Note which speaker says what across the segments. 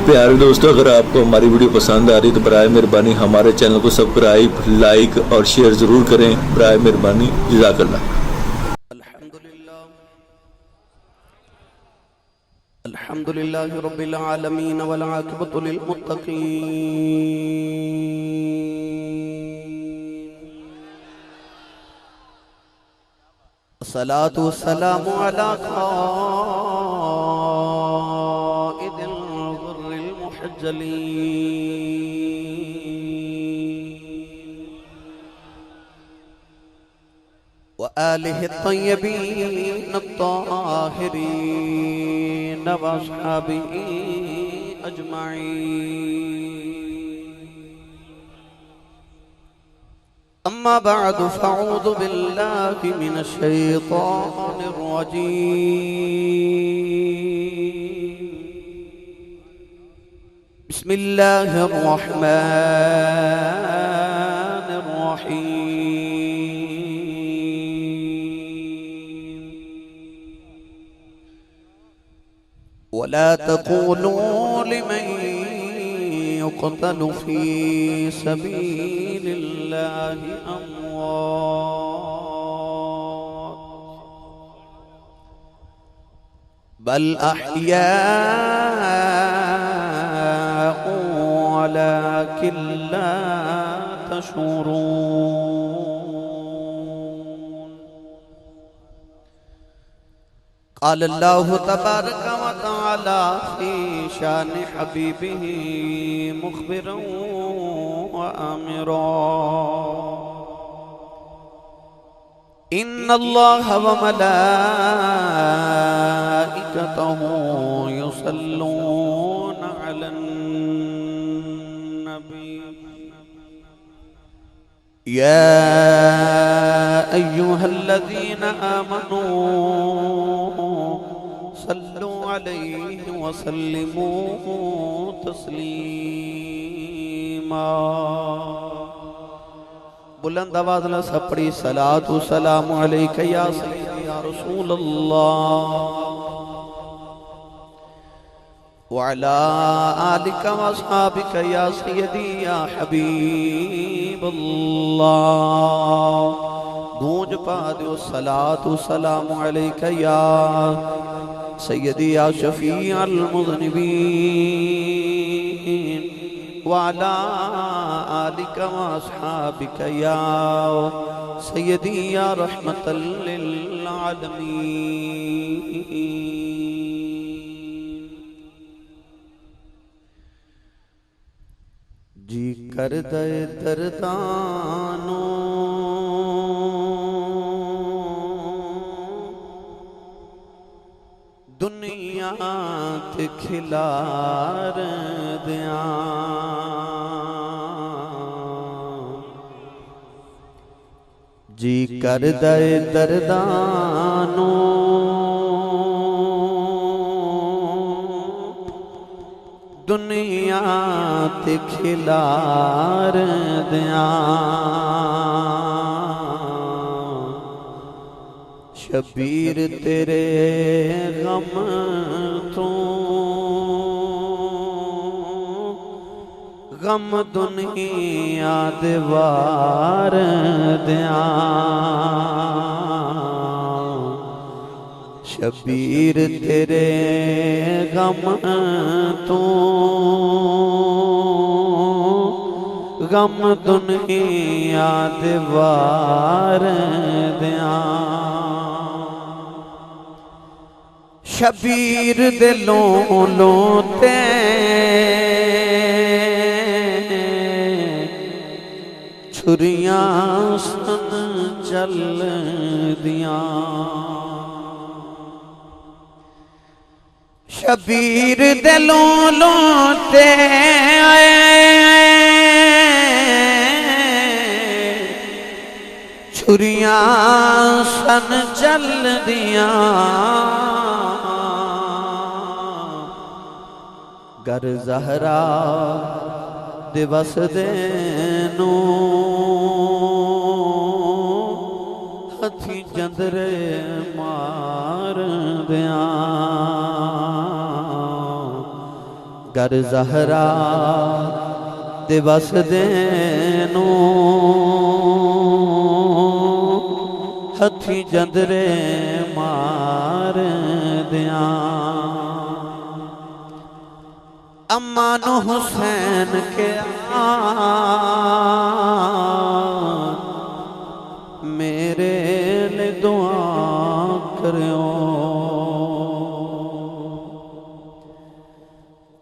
Speaker 1: پیارے دوستو، اگر آپ کو ہماری ویڈیو پسند آ رہی تو برائے مہربانی ہمارے چینل کو سبسکرائب، لائک اور شیئر ضرور کریں۔ برائے مہربانی، جزاک اللہ۔
Speaker 2: الحمد لله رب العالمين والعاقبة للمتقين، الصلاة والسلام على قائد الغر المحجلين وآله الطيبين الطاهرين وأصحابه أجمعين. أما بعد، فأعوذ بالله من الشيطان الرجيم. بسم الله الرحمن الرحيم. ولا تقولوا لمن يقتل في سبيل الله أموات، بل أحياء ولكن لا تشعرون. قال الله تبارك وتعالى في شان حبيبه مخبرا وآمرا: إن الله وملائكته يصلون على النبي يا أيها الذين آمنوا صلوا عليه وسلموا تسلیما. بلند آواز نہ سپڑی صلاۃ و سلام علیک یا سیدی یا رسول اللہ وعلی آلک و اصحابک یا سیدی یا حبیب اللہ. گونج پا دیو صلاۃ و سلام علیک یا سیدی یا شفیع المذنبین وعلى آلك وأصحابك يا سيدي يا رحمة للعالمين. جی کر دے دردانو دنیا تے کھلار دیاں، جی کر دے دردانو دنیا تے کھلار دیاں. شبیر تیرے غم تو غم دنیا دیوار دیاں. شبیر تیرے غم تو غم دنیا دیوار دیاں. شبیر دلوں لوتے چھریاں سن چل دیاں. شبیر دلوں لوتے چھریاں سن چل دیاں. گر زہرا ਦਿਵਸ ਦੇ ਨੂੰ ਹੱਥੀਂ ਜੰਦਰੇ ਮਾਰਦਿਆਂ گر زہرا ਦਿਵਸ ਦੇ ਨੂੰ ਹੱਥੀ ਜੰਦਰੇ ਮਾਰ ਦਿਆਂ ਅੰਮਾ ਨੂੰ ਹੁਸੈਨ ਕਿਹਾ ਮੇਰੇ ਲਈ ਦੁਆ ਕਰਿਓ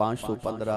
Speaker 2: 515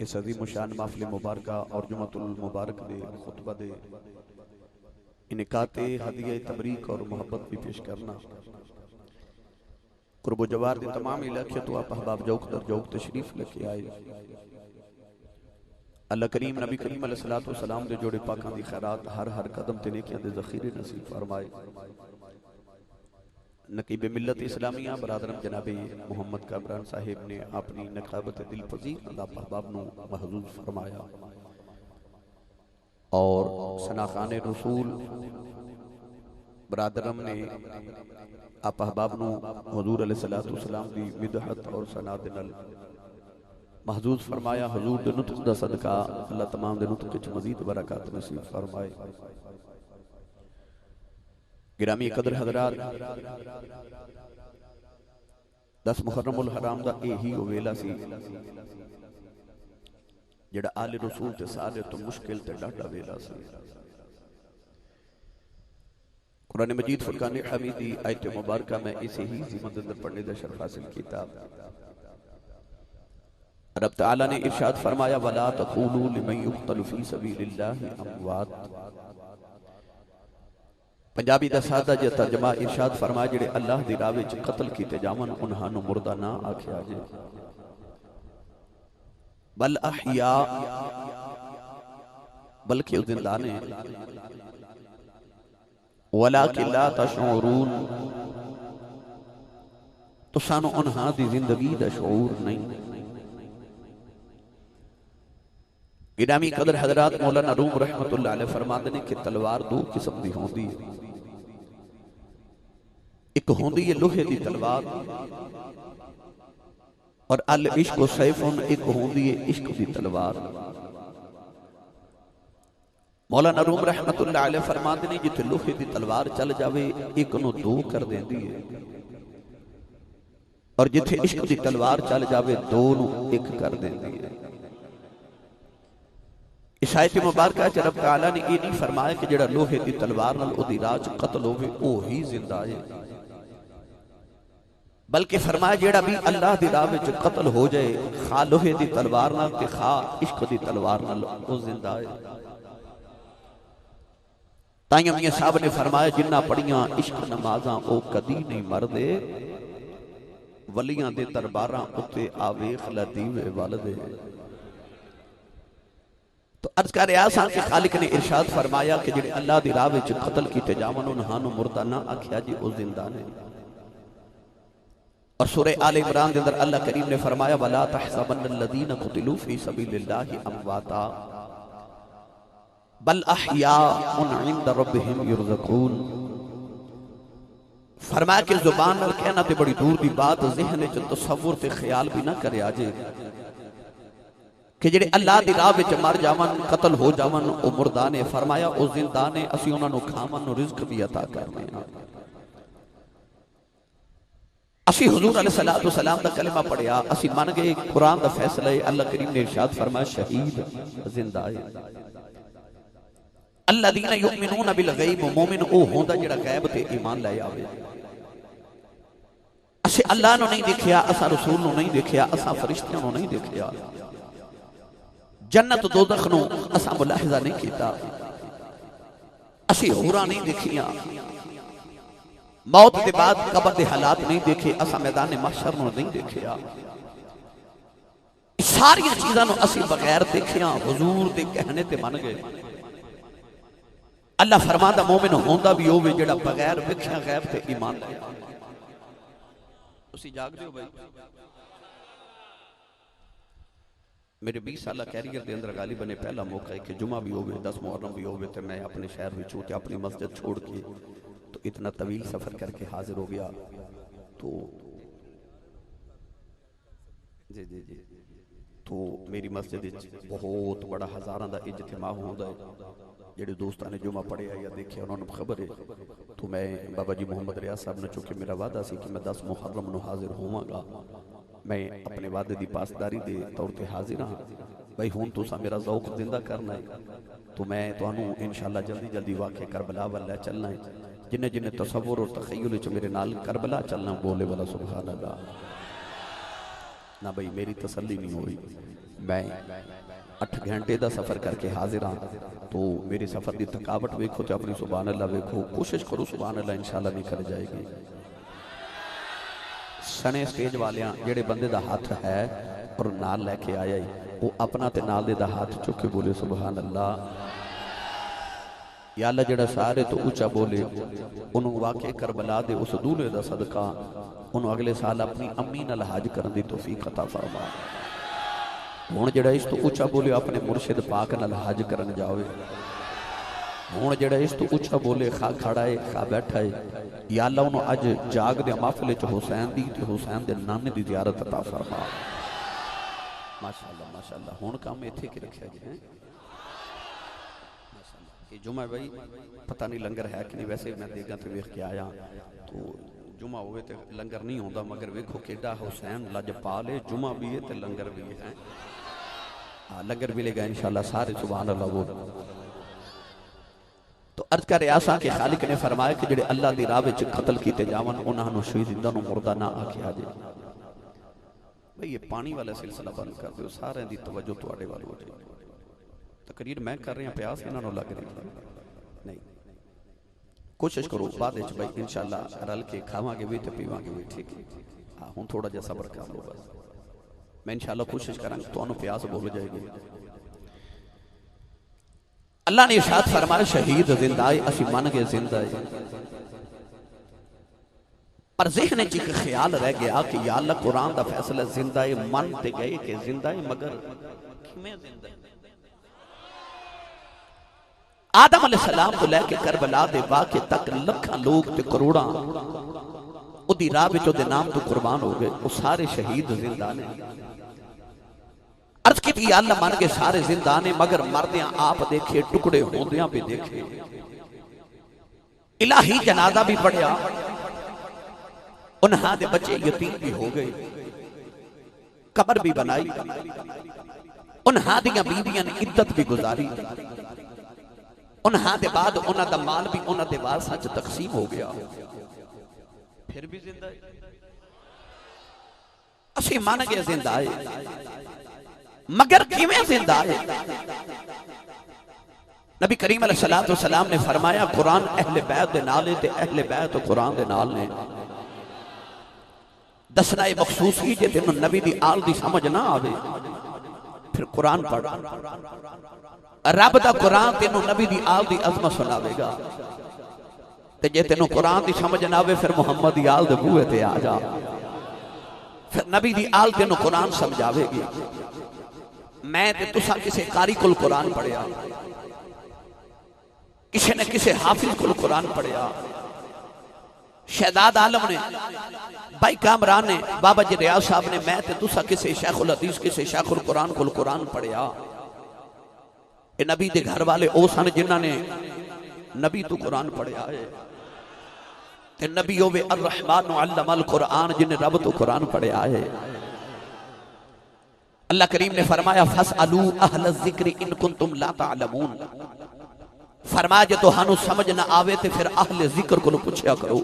Speaker 2: اس عظیم الشان محفل مبارکہ اور جمعۃ المبارک دے خطبہ دے انعقاد ہدیہ تبریک اور محبت بھی پیش کرنا قرب و جوار دے تمام علاقے تو آپ احباب جوک در جوک تشریف لکے آئے اللہ کریم نبی کریم علیہ السلام دے جوڑے پاکاں دی خیرات ہر قدم تے نیکیاں دے ذخیرے نصیب فرمائے نقیب ملت اسلامیہ برادرم جناب محمد کامران صاحب نے اپنی نقابت دل پذیر اللہ احباب نو محظوظ فرمایا اور سناخان رسول برادرم نے آپ احباب نو حضور علیہ السلام دی مدحت اور ثنا دے نال محظوظ فرمایا حضور دے نطق دا صدقہ اللہ تمام دے نطق وچ مزید برکات نصیب فرمائے گرامی قدر حضرات 10 محرم الحرام دا یہی ویلا سی جڑا آل رسول تے سارے تو مشکل تے ڈاڈا ویلا سی قرآن مجید فرقان حمیدی آیت مبارکہ میں اسے ہی زیمت اندر پڑھنے دا شرف حاصل کیتا رب تعالیٰ نے ارشاد فرمایا وَلَا تَقُولُوا لِمَنْ يُقْتَلُ فِي سَبِيلِ اللَّهِ أَمْوَاتٍ پنجابی دا سادہ جے ترجمہ ارشاد فرمایا جڑے اللہ دی راہ وچ قتل کیتے جاون انہاں نو مردہ نہ آکھیا جے بل احیاء بلکہ زندہ نے ولیکن لا تشعرون تو سانو انہاں دی زندگی دا شعور نہیں گرامی قدر حضرات مولانا روم رحمت اللہ علیہ فرماتے ہیں کہ تلوار دو قسم دی ہوندی ہے ایک ہوندی ہے لوہے دی تلوار اور العشق و سیفن ایک ہوندی ہے عشق دی تلوار مولانا روم رحمت اللہ علیہ فرماتے ہیں جتے لوہے دی تلوار چل جاوے ایک نو دو کر دیں دی ہے اور جتے عشق دی تلوار چل جاوے دو نو ایک کر دیں دی ہے اس آیت مبارکہ چ رب تعالیٰ نے یہ نہیں فرمایا کہ جڑا لوہے دی تلوار نال او دی راج قتل ہوئے او ہی زندہ ہے بلکہ فرمایا جڑا بھی اللہ دی راہ وچ قتل ہو جائے خواہ لوہے دی تلوار نال تے خواہ عشق دی تلوار نال او زندہ ہے تائیں میاں صاحب نے فرمایا جنہ پڑھیاں عشق نمازاں او کدی نہیں مردے ولیاں دے درباراں اتے آویخ لطیوے والدے تو عرض کر رہا سان کہ خالق نے ارشاد فرمایا کہ جڑے اللہ دی راہ وچ قتل کیتے جاون انہاں نو مردہ نہ آکھیا جی او زندہ نے اور سورہ آل عمران دے اندر اللہ کریم نے فرمایا وَلَا تَحْسَبَنَّ الَّذِينَ قُتِلُوا فِي سَبِيلِ اللَّهِ أَمْوَاتًا بَلْ أَحْيَاءٌ عِندَ رَبِّهِمْ يُرْزَقُونَ فرمایا کہ زبان نال کہنا تے بڑی دور دی بات ذہن وچ تصور تے خیال بھی نہ کرے آجے کہ جڑے اللہ دی راہ وچ مر جاون قتل ہو جاون او مردانے فرمایا او زندانے اسی انہاں نو کھاون نو رزق بھی عطا کرنے ہاں اسی حضور علیہ السلام دا کلمہ پڑھیا اسی من گئے قرآن دا فیصلہ ہے اللہ کریم نے ارشاد فرمایا شہید زندہ ہے الذین یؤمنون بالغیب مومن او ہوندا جڑا غیب تے ایمان لے آوے اسی اللہ نو نہیں دیکھیا اسا رسول نو نہیں دیکھیا اسا فرشتیاں نو نہیں دیکھیا جنت دوزخ نو اسا ملاحظہ نہیں کیتا اسی حورا نہیں دیکھیا موت دے بعد قبر دے حالات نہیں دیکھے اسا میدان محشر نو نہیں دیکھیا ساری چیزاں نو اسی بغیر دیکھیا حضور دے کہنے تے من گئے اللہ فرماندا مومن ہوندا بھی ہووے جڑا بغیر ویکھیا غیب تے ایمان لے اسی جاگ دیو بھائی میرے 20 سالہ کیریئر دے اندر غالباً پہلا موقع ہے کہ جمعہ بھی ہوئے 10 محرم بھی ہوئے تے میں اپنے شہر میں چھوٹے اپنی مسجد چھوڑ کے تو اتنا طویل سفر کر کے حاضر ہو گیا تو تو میری مسجد بہت بڑا ہزاراں دا اجتماع ہوندا ہے جڑے دوستاں نے جمعہ پڑھیا یا دیکھے انہوں نے خبر ہے تو میں بابا جی محمد ریاض صاحب نے چونکہ میرا وعدہ سی کہ میں 10 محرم نو حاضر ہوں گا میں اپنے وعدے دی پاسداری دے طور تے حاضر ہاں بھائی ہون تو سا میرا ذوق زندہ کرنا ہے تو میں تو انہوں انشاءاللہ جلدی جلدی واقع کربلا والا چلنا ہے جنہیں جنہیں تصور اور تخیل چ میرے نال کربلا چلنا بولے والا سبحان اللہ نہ بھئی میری تسلی نہیں ہوئی میں 8 گھنٹے دا سفر کر کے حاضر ہاں، تو میرے سفر دی تھکاوٹ ویکھو تے اپنی سبحان اللہ ویکھو، کوشش کرو سبحان اللہ انشاءاللہ نکل جائے گی۔ سنے سٹیج والیاں جڑے بندے دا ہاتھ ہے اور نال لے کے آیا ہی وہ اپنا تے نال دے دا ہاتھ چک کے بولے سبحان اللہ۔ یا اللہ جڑا سارے تو اونچا بولے انہوں واقع کربلا دے اس دولے دا صدقہ انہوں اگلے سال اپنی امی نال حج کرن دی توفیق عطا فرما۔ ہون جڑا اس تو اونچا بولے اپنے مرشد پاک نال حج کرن جاوے، ہون جڑا اس تو اونچا بولے خواہ کھڑا ہے خواہ بیٹھا ہے، یا اللہ انہوں اج جاگ دے محفل چ حسین دی تے حسین دے نانے دی زیارت عطا فرما۔ ماشاءاللہ ماشاءاللہ ہون کام ایتھے کے رکھیا گیا ہے۔ یہ جمعہ بھائی پتہ نہیں لنگر ہے کہ نہیں، ویسے میں دیکھا تو ویکھ کے آیا تو جمعہ ہوئے تے لنگر نہیں ہوندا، مگر ویکھو کیڈا حسین لجپال ہے، جمعہ بھی ہے تے لنگر بھی ہے۔ لنگر بھی لے گا انشاءاللہ سارے سبحان اللہ بول۔ تو عرض کر ریاساں کے خالق نے فرمایا کہ جڑے اللہ دی راہ وچ قتل کیتے جاون انہاں نو شہیداں نو مردہ نہ آکھیا جائے۔ بھئی یہ پانی والا سلسلہ بند کر دیو، سارے دی توجہ تواڈے وال ہو جائے۔ تقریر میں کر رہے ہیں، پیاس انہاں نو لگ رہی نہیں، کوشش کرو بعد وچ بھائی انشاءاللہ رل کے کھاواں گے بھی تے پیواں گے بھی، ٹھیک ہے؟ ہاں ہن تھوڑا جہا صبر کر لو بس، میں انشاءاللہ کوشش کراں گا تانوں پیاس بول جائے گی۔ اللہ نے ارشاد فرمایا شہید زندہ ہے، اسی من کے زندہ ہے، پر ذہن چ ایک خیال رہ گیا کہ یا اللہ قرآن دا فیصلہ زندہ ہے، من تے گئے کہ زندہ ہے، مگر کیویں زندہ ہے؟ آدم علیہ السلام تو لے کے کربلا دے واقعے تک لکھاں لوگ تے کروڑاں او دی راہ وچ او دے نام تو قربان ہو گئے، وہ سارے شہید زندہ نے۔ عرض کی تھی یا اللہ مان کے سارے زندہ نے، مگر مردیاں آپ دیکھے ٹکڑے ہوندیاں بھی دیکھے، الہی جنازہ بھی پڑھیا، انہاں دے بچے یتیم بھی ہو گئے، قبر بھی بنائی، انہاں دیاں بیویاں نے عدت بھی گزاری، انہاں دے بعد انہاں دا مال بھی انہاں دے وارثاں چ تقسیم ہو گیا، پھر بھی زندہ ہے۔ اسی مان گئے زندہ ہے، مگر کیویں زندہ ہے؟ نبی کریم علیہ السلام نے فرمایا قرآن اہل بیت دے نال تے اہل بیت قرآن دے نال نے۔ دسنا یہ مخصوص ہی جے تینوں نبی دی آل دی سمجھ نہ آوے پھر قرآن پڑھ، رب دا قرآن تینوں نبی دی آل دی عظمت سناوے گا، تے جے تینوں قرآن دی سمجھ نہ آوے پھر محمد دی آل دے بوئے تے آ جا، پھر نبی دی آل تینوں قرآن سمجھاوے گی۔ میں تے تسا کسے قاری کل قرآن پڑھیا، کسی نے کسے حافظ کل قرآن پڑھیا، شہداد عالم نے، بھائی کامران نے، بابا جی ریاض صاحب نے، میں تے تسا کسے شیخ الحدیث کسے شیخ القرآن کل قرآن پڑھیا۔ اے نبی دے گھر والے او سن جنہاں نے نبی تو قرآن پڑھیا ہے، تے نبی ہوئے الرحمن علم القرآن جنہیں رب تو قرآن پڑھیا ہے۔ اللہ کریم نے فرمایا فَاسْأَلُوا أَهْلَ الذِّكْرِ إِن كُنْتُمْ لَا تَعْلَمُونَ، فرمایا جے تو ہنو سمجھ نہ آوے تے پھر اہل ذکر کو پوچھیا کرو۔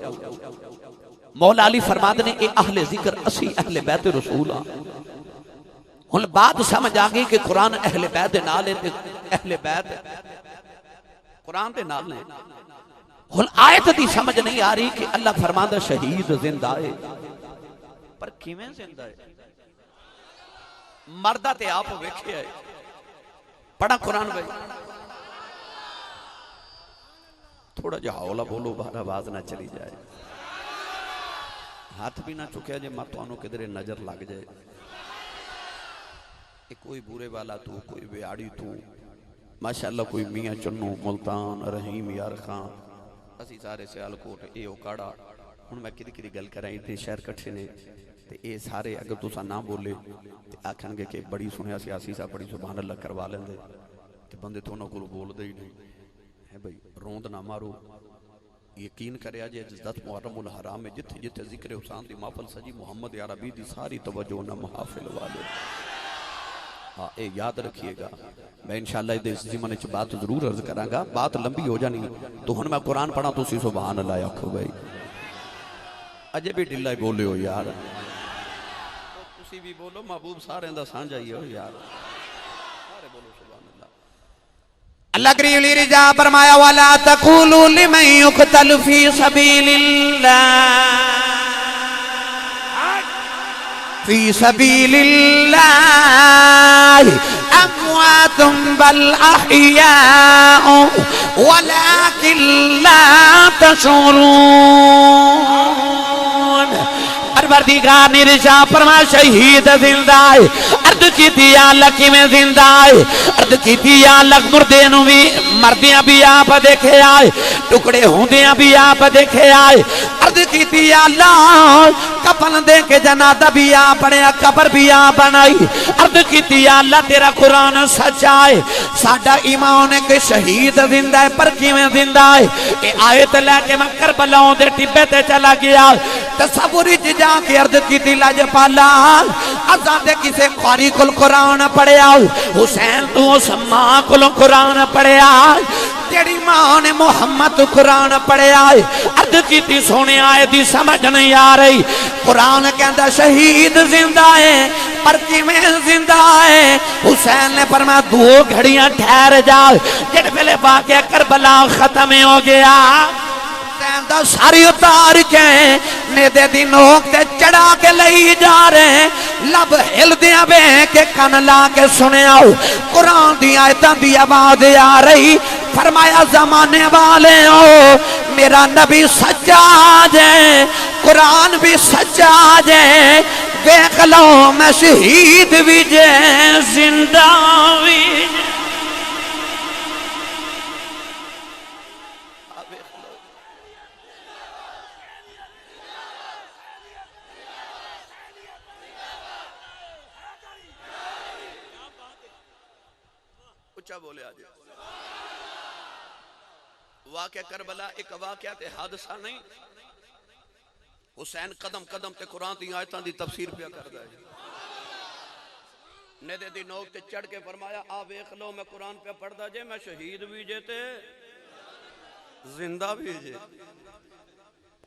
Speaker 2: مولا علی فرماد نے اے اہل ذکر اسی اہل بیت رسول ہاں۔ ہن بات سمجھ آگئی کہ قرآن اہل بیت دے نال ہے، اہل بیت قرآن دے نال ہے۔ ہن آیت دی سمجھ نہیں آ رہی کہ اللہ فرماندہ شہید زندہ ہے، پر کیویں زندہ ہے؟ مردہ تے آپ ویکھے ہے، پڑھا قرآن بھائی، تھوڑا جا حوالہ بولو باہر آواز نہ چلی جائے، ہاتھ بھی نہ چکیا جے ماتوانوں کدھرے نظر لگ جائے، کوئی بورے والا تو، کوئی بیاڑی تو، ماشاءاللہ کوئی میاں چنو، ملتان، رحیم، یار خان، اسی سارے سیال کوٹ، اے اوکاڑا، ہن میں کدی کدی گل کرائی تھے شہر کٹھے نے، تے اے سارے اگر تسا نہ بولے تے آکھن گے کہ بڑی سنیا سیاسی سا بڑی سبحان اللہ کروا لیں دے، تے بندے تو انہوں کو بول دے ہی نہیں ہے۔ بھئی روند نہ مارو، یقین کریا جے جزدت محرم الحرام میں جتھے جتھے ذکر حسان دی محفل سجی محمد عربی دی ساری توجہ نہ محافل والے، ہاں اے یاد رکھیے گا۔ میں انشاءاللہ اس زمانے چ بات ضرور عرض کراں گا، بات لمبی ہو جانی تو ہن میں قرآن پڑھا تو سی سبحان اللہ آکھو بھائی، اجے بھی ڈلا ہی بولے ہو یار، تسی بھی بولو، محبوب سارے دا سانجھا ہی ہو یار۔ اللہ کریم علی رضا فرمایا وَلَا تَقُولُوا لِمَنْ يُقْتَلُ فِي سَبِيلِ اللَّهِ فِي سَبِيلِ اللَّهِ أَمْوَاتٌ بَلْ أَحْيَاءٌ وَلَكِنْ لَا تَشْعُرُونَ پروردگار نے ارشاد فرمایا شہید زندہ ہے. عرض کیتی یا اللہ کی میں زندہ ہے. عرض کیتی یا اللہ مردے نو بھی مردیاں بھی آپ دیکھے آئے, ٹکڑے ہوندیاں بھی آپ دیکھے آئے. عرض کیتی یا اللہ کفن دے کے جنازہ بھی آپ پڑھے, قبر بھی آپ بنائی. عرض کیتی یا اللہ تیرا قرآن سچا ہے, ساڈا ایمان ہے کہ شہید زندہ ہے. پر کیویں زندہ ہے؟ اے آیت لے کے میں کربلاؤں دے ٹبے تے چلا گیا. تصوری جا کے عرض کیتی لاجپالا ازاں دے کسے قاری کل قرآن پڑھیا, حسین تو سماں کل قرآن پڑھیا, تیری ماں نے محمد قرآن پڑھیا. عرض کیتی سونے آئے دی سمجھ نہیں آ رہی. قرآن کہندا شہید زندہ ہے, پر کیویں زندہ ہے؟ حسین نے فرمایا 2 گھڑیاں ٹھہر جا, جڑ ویلے واقعہ کربلا ختم ہو گیا ساری اتار کے نیدے دی نوک تے چڑھا کے لئی جا رہے ہیں. لب ہل دیا بے کے کن لا کے سنے آؤ, قرآن دی آیتاں دی آواز آ رہی. فرمایا زمانے والے ہو میرا نبی سچا جے, قرآن بھی سچا جے, دیکھ لو میں شہید بھی جے زندہ بھی جے. بولے آج واقعہ کربلا ایک واقعہ تے حادثہ نہیں. حسین قدم قدم تے قرآن دی آیتاں دی تفسیر پہ کردا ہے. نیدے دی نوک تے چڑھ کے فرمایا آ ویکھ لو میں قرآن پہ پڑھدا جے, میں شہید بھی جے تے زندہ بھی جے.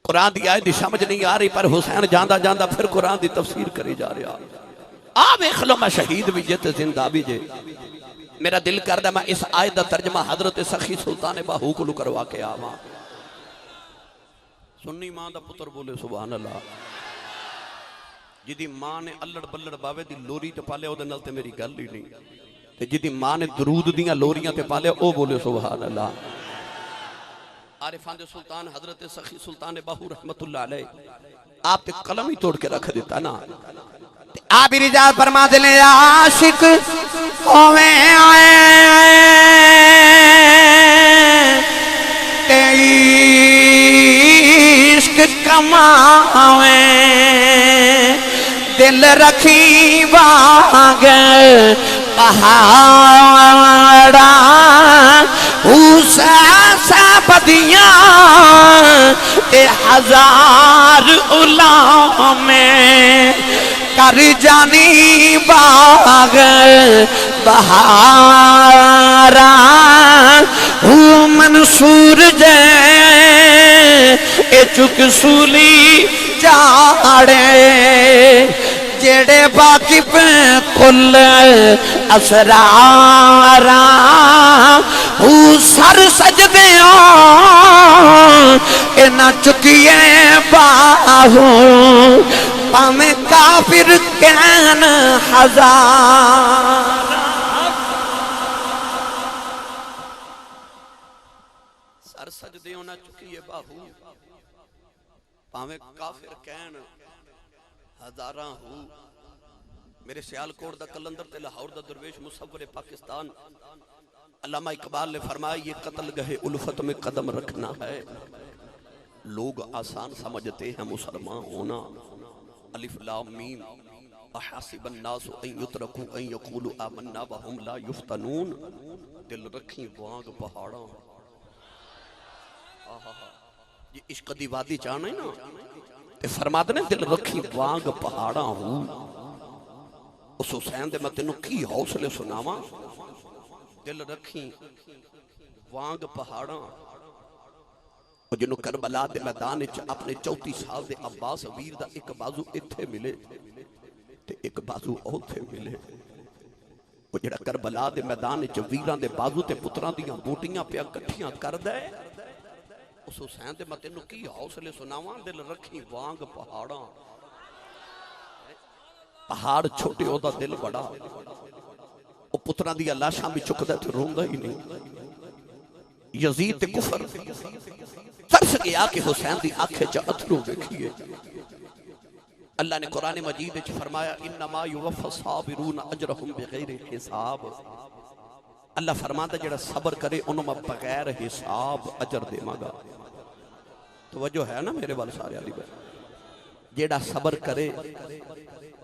Speaker 2: قرآن دی آیت دی سمجھ نہیں آ رہی, پر حسین جاندہ جاندہ پھر قرآن دی تفسیر کری جا رہا. آ ویکھ لو میں شہید بھی جے تے زندہ بھی جے. میرا دل کردہ میں اس آیت دا ترجمہ حضرت سخی سلطان باہو کو کروا کے آواں. سنی ماں دا پتر بولے سبحان اللہ. جدی ماں نے اللڑ بلڑ باوے دی لوری تے پالے او دے نال تے میری گل ہی نہیں, تے جدی ماں نے درود دیاں لوریاں تے پالے او بولے سبحان اللہ. عارفان دے سلطان حضرت سخی سلطان باہو رحمت اللہ علیہ آپ تے قلم ہی توڑ کے رکھ دیتا نا. آپ رجال فرما دلیں عاشق ہوئے آئے عشق کماوے, دل رکھی باغ پہاڑا اسا بدیاں اے ہزار علام میں کر جانی باغ بہارا منصور جے اے چک سولی چاڑے جیڑے باقی پہ کل اسرارا سر سجدے اے نہ چکیے باہو پامیں کافر کین ہزار. سر سجدے نہ چکیے باہو پامیں کافر کین ہزاراں ہو. میرے سیالکوٹ دا کلندر تے لاہور دا درویش مصور پاکستان علامہ اقبال نے فرمایا یہ قتل گہے الفت میں قدم رکھنا ہے. لوگ آسان سمجھتے ہیں مسلمان ہونا. الف لام میم احاسب الناس ان یترکوا ان یقولوا آمنا وهم لا یفتنون. دل رکھی وانگ پہاڑاں. یہ عشق دی وادی چاہنا ہے نا, تے فرماتے ہیں دل رکھی وانگ پہاڑاں ہوں. اس حسین دے میں تینوں کی حوصلے سناواں. دل رکھی وانگ پہاڑاں. جنہوں کربلا دے میدان اپنے 34 سال دے عباس ویر دا ایک بازو اتھے ملے تے ایک بازو اوتھے ملے. وہ جڑا کربلا دے میدان وچ ویراں دے بازو تے پتراں دیاں بوٹیاں پیا کٹھیاں کردا ہے، اس حسین دے میں تینوں کی حوصلے سناواں، دل رکھی وانگ پہاڑاں، پہاڑ چھوٹے او دا دل بڑا، او پتراں دی لاشاں بھی چکدا تے روندا ہی نہیں۔ یزید تے کفر ترس گیا کہ حسین دی آنکھیں چ اتھرو ویکھیے۔ اللہ نے قرآن مجید وچ فرمایا انما یوفی الصابرون اجرهم بغیر حساب، اللہ فرماتا جڑا صبر کرے انہوں میں بغیر حساب اجر دے مانگا۔ توجہ ہے نا میرے وال سارے علی بھائی، جڑا صبر کرے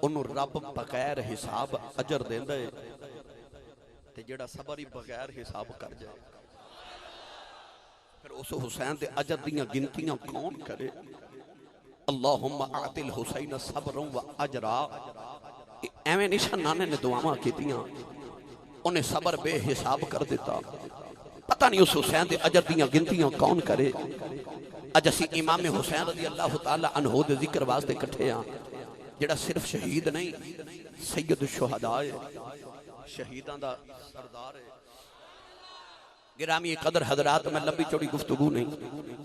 Speaker 2: انہوں رب بغیر حساب اجر دیندا ہے، تے جڑا صبر ہی بغیر حساب کر جائے پھر اس حسین دے اجر دیاں گنتیاں کون کرے؟ اللہم اعطی الحسین صبرا و اجرا، ایویں نشان نانے نے دعاواں کیتیاں، انہیں صبر بے حساب کر دیتا، پتہ نہیں اس حسین دے اجر دیاں گنتیاں کون کرے۔ اج اسی امام حسین رضی اللہ تعالی عنہ دے ذکر واسطے کٹھے ہاں، جڑا صرف شہید نہیں سید الشہداء ہے، شہیداں دا سردار ہے۔ گرامی قدر حضرات، میں لمبی چوڑی گفتگو نہیں،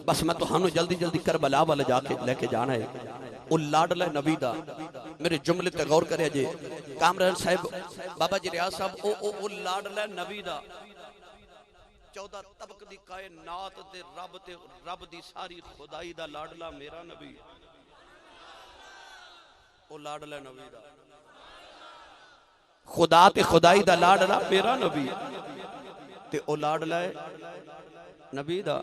Speaker 2: بس میں تو ہنو جلدی جلدی کربلا والا جا کے لے کے جانا ہے۔ او لاڈلہ نبی دا میرے جملے تے غور کرے جے کامران صاحب، بابا جی ریاض صاحب، او لاڈلہ نبی دا 14 طبق دی کائنات تے رب دی ساری خدائی دا لاڈلہ میرا نبی، او لاڈلہ نبی دا خدا تے خدائی دا لاڈلہ میرا نبی تے او لاڈلہ نبی دا۔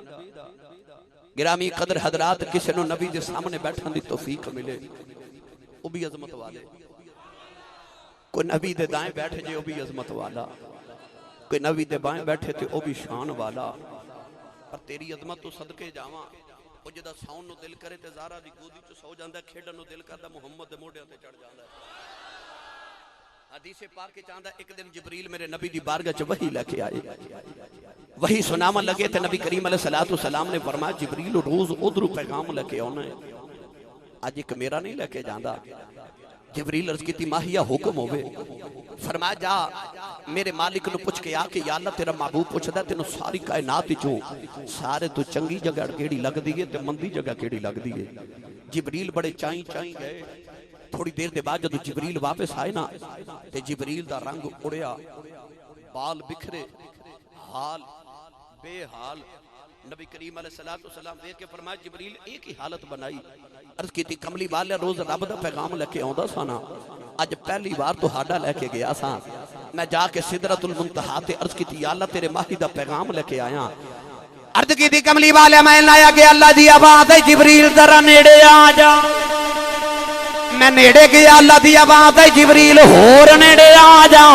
Speaker 2: گرامی قدر حضرات، کسی نو نبی دے سامنے بیٹھن دی توفیق ملے او بھی عظمت والے، کوئی نبی دے دائیں بیٹھے جے او بھی عظمت والا، کوئی نبی دے بائیں بیٹھے تے او بھی شان والا۔ پر تیری عظمت تو صدقے جاواں، او جدا ساؤن نو دل کرے تے زارا دی گودی چ سو جاندا ہے، کھیڈن نو دل کردا محمد دے موڈیاں تے چڑھ جاندا ہے۔ حدیث پاک کے چاندہ ایک دن جبریل میرے نبی دی بارگاہ چ وحی لے کے آئے، وہی سناون لگے تے نبی کریم علیہ السلام نے فرمایا جبریل روز ادھرو پیغام لے کے آنا ہے، آج ایک میرا نہیں لے کے جاندا۔ جبریل عرض کی ماہیہ حکم ہوئے، فرمایا جا میرے مالک نو پوچھ کے آ کہ یا اللہ تیرا محبوب پوچھدا تینوں ساری کائنات چوں سارے تو چنگی جگہ کیڑی لگ دی ہے تے مندی جگہ کیڑی لگ دی ہے۔ جبریل بڑے چائیں چائیں گئے، تھوڑی دیر دے بعد جدو جبریل واپس آئے نا تے جبریل دا رنگ اڑیا، بال بکھرے، حال بے حال۔ نبی کریم علیہ السلام دیکھ کے فرمایا جبریل ایک ہی حالت بنائی، عرض کی تھی کملی والے روز رب دا پیغام لے کے آندا سانا، اج پہلی بار تو ہاڈا لے کے گیا سا، میں جا کے سدرۃ المنتہا تے عرض کی تھی یا اللہ تیرے ماہی دا پیغام لے کے آیا، عرض کی تھی کملی والے میں لایا کہ اللہ دی آواز ہے جبریل ذرا نیڑے آ جا، میں نیڑے گیا اللہ دی آواز ہے جبریل ہور نیڑے آ جا،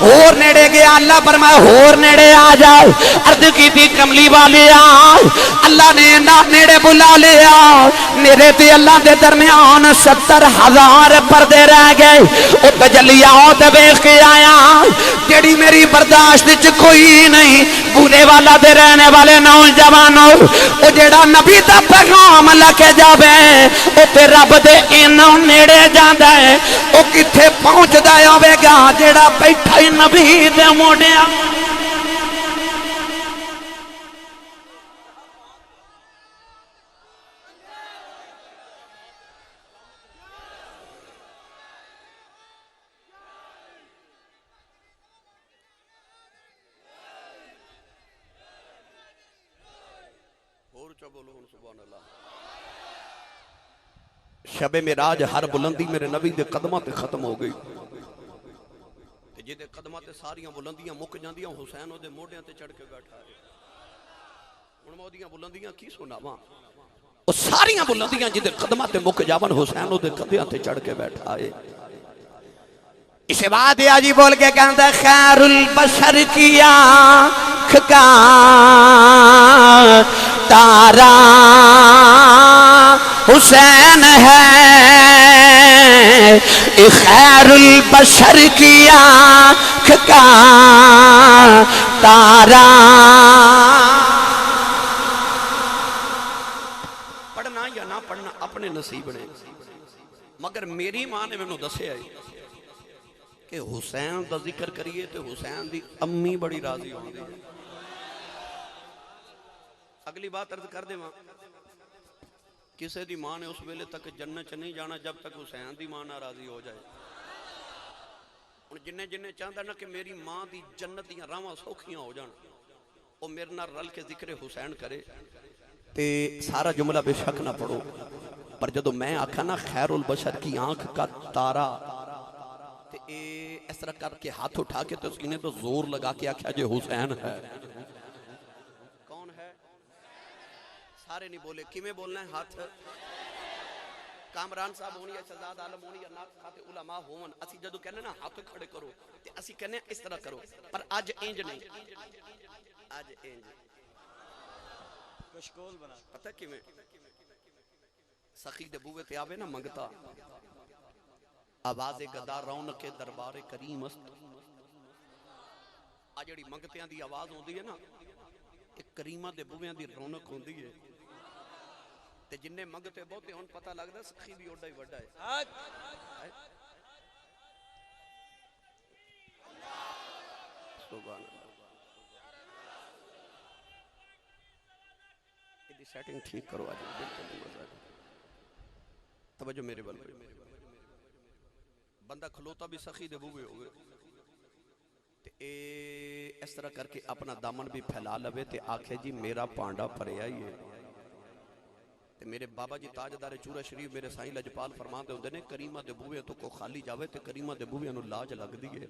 Speaker 2: ہور نیڑے گیا اللہ فرمایا ہور نیڑے آ جا، عرض کی تھی کملی والے اللہ نے نیڑے بلا لیا، میرے تے اللہ دے درمیان 70,000 پردے رہ گئے، او تجلیات ویکھ کے آیا جیڑی میری برداشت وچ کوئی نہیں، بولے والا دے رہنے والے نوجوانوں او جیڑا نبی دا پیغام لے کے جاوے او تے رب دے انہوں نیڑے جاندا ہے، او کتھے پہنچدا ہوے گا جیڑا بیٹھا ہی نبی دے موڈیاں۔ شب معراج ہر بلندی میرے نبی دے قدمہ تے ختم ہو گئی، جے دے قدمہ تے ساریاں بلندیاں مک جاندیاں، حسین او دے موڈیاں تے چڑھ کے بیٹھا ہے۔ ہن میں اودیاں بلندیاں کی سناواں، او ساریاں بلندیاں جے دے قدمہ تے مک جاون، حسین او دے قدیاں تے چڑھ کے بیٹھا ہے۔ اسے بعد آجی بول کے کہتا ہے خیر البشر کی آنکھ کا تارا حسین ہے، خیر البشر کی آنکھ کا تارا۔ پڑھنا یا نہ پڑھنا اپنے نصیب نے، مگر میری ماں نے میں نے دسے آئی کہ حسین دا ذکر کریے تو حسین دی امی بڑی راضی ہوندی ہے. اگلی بات عرض کر دے ماں کسے دی ماں نے اس ویلے تک جنت چ نہیں جانا جب تک حسین دی ماں نہ راضی ہو جائے. جنہیں جنہیں چاہتا نا کہ میری ماں دی جنت دیاں راواں سوکھیاں ہو جان وہ میرے نال رل کے ذکر حسین کرے تے سارا جملہ بے شک نہ پڑھو پر جدو میں آکھا نا خیر البشر کی آنکھ کا تارا تے اس طرح کر کے ہاتھ اٹھا کے تو سینے تو زور لگا کے آکھا جے حسین ہے. کون ہے؟ سارے نہیں بولے کیویں بولنا ہے؟ ہاتھ کامران صاحب ہونی یا شہزاد عالم ہونی یا ناک خاتے علماء ہون اسی جدو کہنے نا ہاتھ کھڑے کرو تے اسی کہنے اس طرح کرو پر آج اینج نہیں آج اینج کشکول بنا پتہ کیویں سخی دے بوے تے آوے نا منگتا آواز گدا رونق دربار کریم است. آ جڑی منگتیاں دی آواز ہوندی ہے نا ایک کریمہ دے بویاں دی رونق ہوندی ہے تے جننے منگتے بہتے ہون پتہ لگدا سخی بھی اوڈا ہی وڈا ہے. سبحان اللہ ایدی سیٹنگ ٹھیک کرو آج بالکل مزہ توجہ میرے بل بندہ کھلوتا بھی سخی دے بوے ہوئے تے اس طرح کر کے اپنا دامن بھی پھیلا لوے تے آکھے جی میرا پانڈا پریا ہی ہے. تے میرے بابا جی تاجدار چورا شریف میرے سائیں لجپال فرمان دے ہوندے نے کریمہ دے بوے تو کو خالی جاوے تے کریمہ دے بوے انہوں لاج لگ دیئے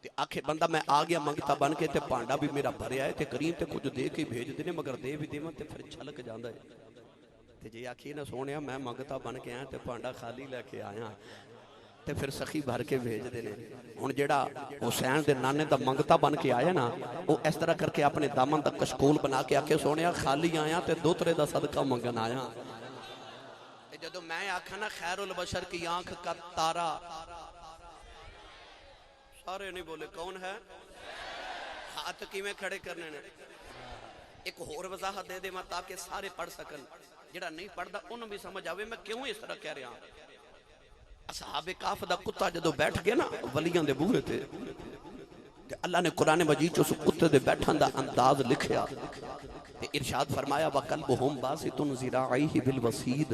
Speaker 2: تے آکھے بندہ میں آگیا منگتا بن کے تے پانڈا بھی میرا بھریا ہے تے کریم تے کچھ دے کے بھیج دینے مگر دے بھی دیواں تے پھر چھلک جاندہ ہے. تے جی آکھی نہ سونیا میں منگتا بن کے آیا تے پانڈا خالی لے کے آیا تے پھر سخی بھر کے بھیج دینے. ہن جیڑا حسین دے نانے دا منگتا بن کے آیا نا وہ اس طرح کر کے اپنے دامن دا کشکول بنا کے آکھے سونیا خالی آیا تے دوترے دا صدقہ منگن آیا. جدو میں آکھا نا خیر البشر کی آنکھ کا تارا سارے نہیں بولے کون ہے؟ ہاتھ کیویں کھڑے کرنے نے ایک اور وضاحت دے دے میں تاکہ سارے پڑھ سکن جڑا نہیں پڑھدا انہوں بھی سمجھ آوے میں کیوں اس طرح کہہ رہا ہوں. اصحاب کاف دا کتا جدو بیٹھ گیا نا ولیاں دے بوہے تے اللہ نے قرآن مجید چو کتے دے بیٹھن دا انداز لکھیا تے ارشاد فرمایا وَقَلْبُهُمْ بَاسِطٌ ذِرَاعَيْهِ بِالْوَسِيدِ.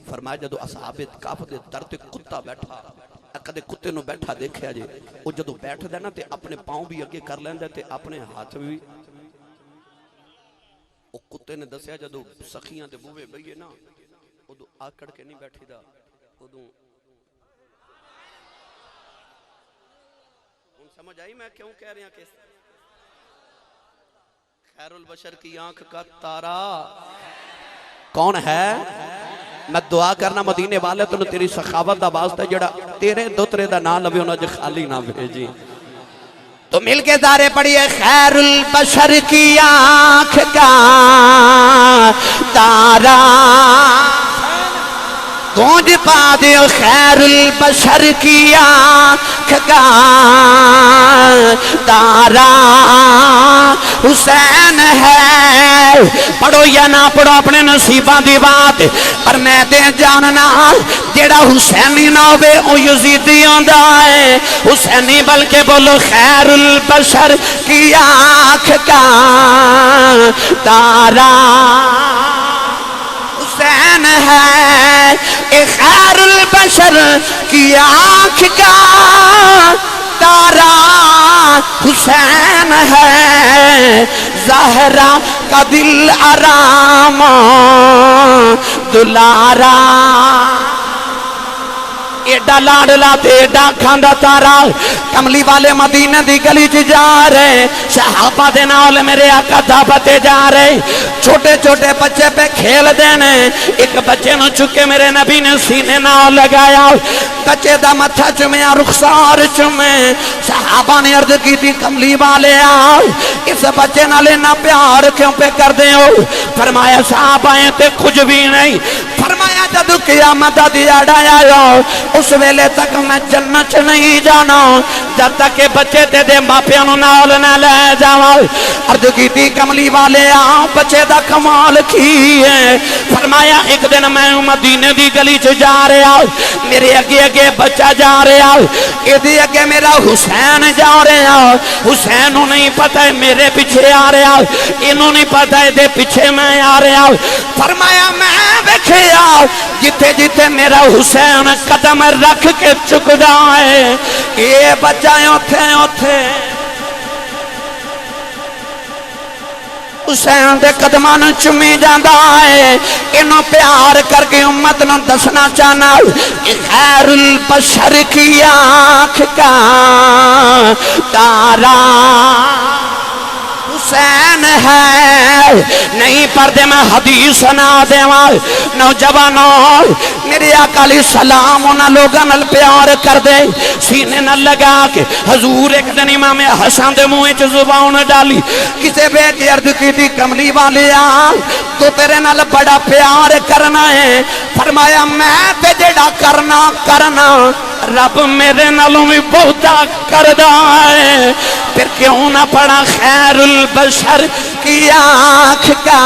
Speaker 2: فرمایا جدو اصحاب کاف دے در تے کتا بیٹھا کدے کتے نو بیٹھا دیکھیا جے وہ جدو بیٹھ دے نا تے اپنے پاؤں بھی اگے کر لیندے تے اپنے ہاتھ بھی. وہ کتے نے دسیا جدو سخیاں دے بوہے بھئیے نا ادو آکڑ کے نہیں بیٹھی دا ادو ان سمجھ آئی میں کیوں کہہ رہے ہیں کہ خیر البشر کی آنکھ کا تارا کون ہے؟ میں دعا کرنا مدینے والے تو تیری سخاوت دا واسطہ جڑا تیرے دوترے دا نام لبے انہاں جو خالی نہ بھیجی. تو مل کے دارے پڑھیے خیر البشر کی آنکھ کا تارا گونج پا دیو خیر البشر کی آنکھ کا تارا حسین ہے. پڑھو یا نہ پڑھو اپنے نصیباں دی بات پر میں دے جاننا جیڑا حسینی نہ ہوئے او یزیدی ہوندا ہے. حسینی بلکہ بولو خیر البشر کی آنکھ کا تارا حسین ہے. اے خیر البشر کی آنکھ کا تارا حسین ہے. زہرا کا دل آرام دلارا ایڈا لاڈلا تے ایڈا کھاندا تارا کملی والے مدینہ دی گلی چ جا رہے صحابہ دے نال میرے آقا دعوتے جا رہے چھوٹے چھوٹے بچے پہ کھیل دینے ایک بچے نو چکے میرے نبی نے سینے نال لگایا بچے دا متھا چومیا رخسار چومے صحابہ نے عرض کی تھی کملی والے آؤ اس بچے نال نہ پیار کیوں پہ کر دے ہو؟ فرمایا صحابہ تے کچھ بھی نہیں. فرمایا جد قیامت دیاڑا آیا اس ویلے تک میں جنت نہیں جانا جب تک کہ بچے تے دے ماپیاں نو نال نہ لے جاواں عرض کیتی کملی والے بچے دا کمال کی ہے فرمایا ایک دن میں مدینے دی گلی چ جا رہا میرے اگے اگے بچہ جا رہا ادھے اگے میرا حسین جا رہا حسین نو نہیں پتہ ہے میرے پیچھے آ رہا انہوں نہیں پتہ ہے دے پیچھے میں آ رہا فرمایا میں دیکھیا جتے جتے میرا حسین قدم رکھ کے چکدا ہے اے بچہ اوتھے اوتھے حسین دے قدمان چمی جاندہ ہے انہوں پیار کر کے امت نہ دسنا چاہنا خیر البشر کی آنکھ کا تارا حسین ہے نہیں پردے میں حدیث نہ دیواں نوجوانوں میرے آقا علیہ السلام انہاں لوگاں نال پیار کر دے سینے نہ لگا کے حضور ایک دن امام حسن دے منہ وچ زبان ڈالی کسے بیٹی عرض کیتی کملی والیا تو تیرے نال بڑا پیار کرنا ہے فرمایا میں تے جڑا کرنا رب میرے نالوں بھی بہتا کردا ہے پھر کیوں نہ پڑھا خیر البشر کی آنکھ کا